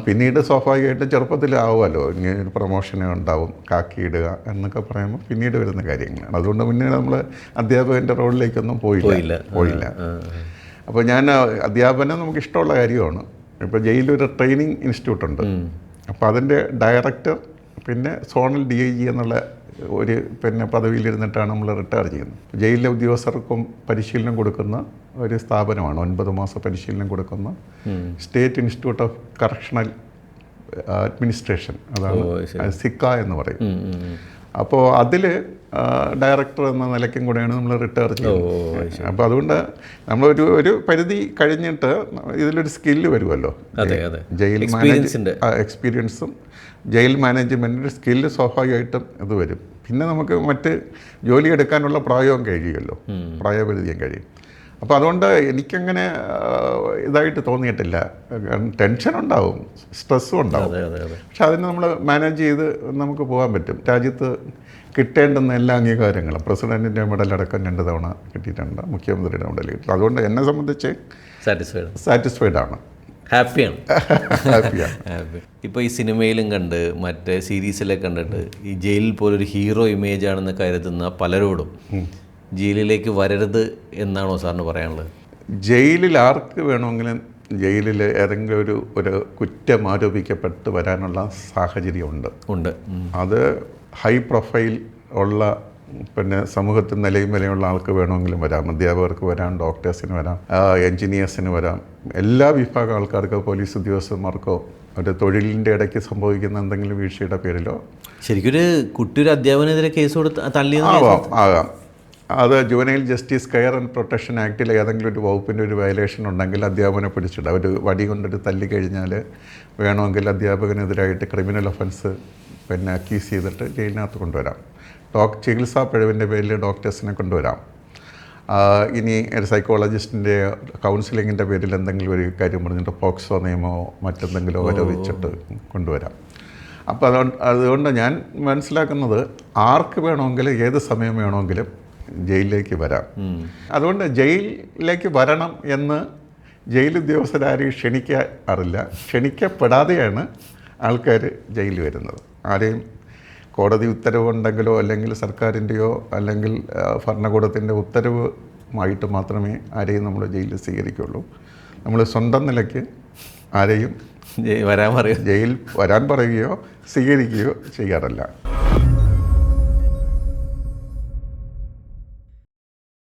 പിന്നീട് സ്വാഭാവികമായിട്ട് ചെറുപ്പത്തിലാവുമല്ലോ, ഇങ്ങനെ ഒരു പ്രൊമോഷന് ഉണ്ടാവും, കാക്കിയിടുക എന്നൊക്കെ പറയുമ്പോൾ പിന്നീട് വരുന്ന കാര്യങ്ങളാണ്. അതുകൊണ്ട് പിന്നീട് നമ്മൾ അധ്യാപകൻ്റെ റോളിലേക്കൊന്നും പോയില്ല. അപ്പോൾ ഞാൻ അധ്യാപനം നമുക്ക് ഇഷ്ടമുള്ള കാര്യമാണ്. ഇപ്പോൾ ജയിലൊരു ട്രെയിനിങ് ഇൻസ്റ്റിറ്റ്യൂട്ടുണ്ട്. അപ്പോൾ അതിൻ്റെ ഡയറക്ടർ, പിന്നെ സോണൽ DIG എന്നുള്ള ഒരു പദവിയിലിരുന്നിട്ടാണ് നമ്മൾ റിട്ടയർ ചെയ്യുന്നത്. ജയിലിലെ ഉദ്യോഗസ്ഥർക്കും പരിശീലനം കൊടുക്കുന്ന ഒരു സ്ഥാപനമാണ്. 9 മാസം പരിശീലനം കൊടുക്കുന്ന state institute of correctional administration, അതാണ് സിക്ക എന്ന് പറയും. അപ്പോൾ അതിൽ ഡയറക്ടർ എന്ന നിലയ്ക്കും കൂടെയാണ് നമ്മൾ റിട്ടയർ ചെയ്യുന്നത്. അപ്പോൾ അതുകൊണ്ട് നമ്മളൊരു പരിധി കഴിഞ്ഞിട്ട് ഇതിലൊരു സ്കില്ല് വരുമല്ലോ. ജയിൽ എക്സ്പീരിയൻസും ജയിൽ മാനേജ്മെൻറ്റിൻ്റെ സ്കില്ല് സ്വാഭാവികമായിട്ടും ഇത് വരും. പിന്നെ നമുക്ക് മറ്റ് ജോലി എടുക്കാനുള്ള പ്രായവും കഴിയുമല്ലോ, പ്രായപരിധിയും കഴിയും. അപ്പോൾ അതുകൊണ്ട് എനിക്കങ്ങനെ ഇതായിട്ട് തോന്നിയിട്ടില്ല. ടെൻഷൻ ഉണ്ടാവും, സ്ട്രെസ്സും ഉണ്ടാവും. പക്ഷെ അതിന് നമ്മൾ മാനേജ് ചെയ്ത് നമുക്ക് പോകാൻ പറ്റും. രാജ്യത്ത് കിട്ടേണ്ടുന്ന എല്ലാ അംഗീകാരങ്ങളും പ്രസിഡൻറ്റിൻ്റെ മെഡലടക്കം 2 തവണ കിട്ടിയിട്ടുണ്ട്, മുഖ്യമന്ത്രിയുടെ മെഡൽ കിട്ടി. അതുകൊണ്ട് എന്നെ സംബന്ധിച്ച് സാറ്റിസ്ഫൈഡ് ആണ്, ഹാപ്പിയാണ്. ഇപ്പോൾ ഈ സിനിമയിലും കണ്ട് മറ്റേ സീരീസിലൊക്കെ കണ്ടിട്ട് ഈ ജയിലിൽ പോലൊരു ഹീറോ ഇമേജ് ആണെന്ന് കരുതുന്ന പലരോടും ജയിലിലേക്ക് വരരുത് എന്നാണോ സാറിന് പറയാനുള്ളത്? ജയിലിൽ ആർക്ക് വേണമെങ്കിലും ജയിലിൽ ഏതെങ്കിലും ഒരു കുറ്റം ആരോപിക്കപ്പെട്ട് വരാനുള്ള സാഹചര്യമുണ്ട്. ഉണ്ട്. അത് ഹൈ പ്രൊഫൈൽ ഉള്ള പിന്നെ സമൂഹത്തിൽ നിലയും വിലയുള്ള ആൾക്ക് വേണമെങ്കിലും വരാം. അധ്യാപകർക്ക് വരാം, ഡോക്ടേഴ്സിന് വരാം, എൻജിനീയേഴ്സിന് വരാം. എല്ലാ വിഭാഗം ആൾക്കാർക്കോ പോലീസ് ഉദ്യോഗസ്ഥന്മാർക്കോ ഒരു തൊഴിലിൻ്റെ ഇടയ്ക്ക് സംഭവിക്കുന്ന എന്തെങ്കിലും വീഴ്ചയുടെ പേരിലോ ശരിക്കും ഒരു കുട്ടി ഒരു അധ്യാപനെതിരെ കേസ് കൊടുത്ത് തള്ളിയത് ആകാം. അത് juvenile justice care and protection ആക്ടിൽ ഏതെങ്കിലും ഒരു വകുപ്പിൻ്റെ ഒരു വയലേഷൻ ഉണ്ടെങ്കിൽ അധ്യാപകനെ പിടിച്ചിട്ട് അവർ വടി കൊണ്ടൊരു തല്ലി കഴിഞ്ഞാൽ വേണമെങ്കിൽ അധ്യാപകനെതിരായിട്ട് ക്രിമിനൽ ഒഫൻസ് പിന്നെ അക്യൂസ് ചെയ്തിട്ട് ജയിലിനകത്ത് കൊണ്ടുവരാം. ചികിത്സാ പിഴവിൻ്റെ പേരിൽ ഡോക്ടേഴ്സിനെ കൊണ്ടുവരാം. ഇനി ഒരു സൈക്കോളജിസ്റ്റിൻ്റെ കൗൺസിലിങ്ങിൻ്റെ പേരിൽ എന്തെങ്കിലും ഒരു കാര്യം പറഞ്ഞിട്ട് പോക്സോ നിയമമോ മറ്റെന്തെങ്കിലോ ആരോപിച്ചിട്ട് കൊണ്ടുവരാം. അപ്പോൾ അതുകൊണ്ട് ഞാൻ മനസ്സിലാക്കുന്നത് ആർക്ക് വേണമെങ്കിലും ഏത് സമയം വേണമെങ്കിലും ജയിലിലേക്ക് വരാം. അതുകൊണ്ട് ജയിലിലേക്ക് വരണം എന്ന് ജയിൽ ഉദ്യോഗസ്ഥരാരെയും ക്ഷണിക്കാറില്ല. ക്ഷണിക്കപ്പെടാതെയാണ് ആൾക്കാർ ജയിലിൽ വരുന്നത്. ആരെയും കോടതി ഉത്തരവുണ്ടെങ്കിലോ അല്ലെങ്കിൽ സർക്കാരിൻ്റെയോ അല്ലെങ്കിൽ ഭരണകൂടത്തിൻ്റെ ഉത്തരവുമായിട്ട് മാത്രമേ ആരെയും നമ്മൾ ജയിലിൽ സ്വീകരിക്കുകയുള്ളൂ. നമ്മൾ സ്വന്തം നിലയ്ക്ക് ആരെയും ജയിൽ വരാൻ പറയുകയോ സ്വീകരിക്കുകയോ ചെയ്യാറില്ല.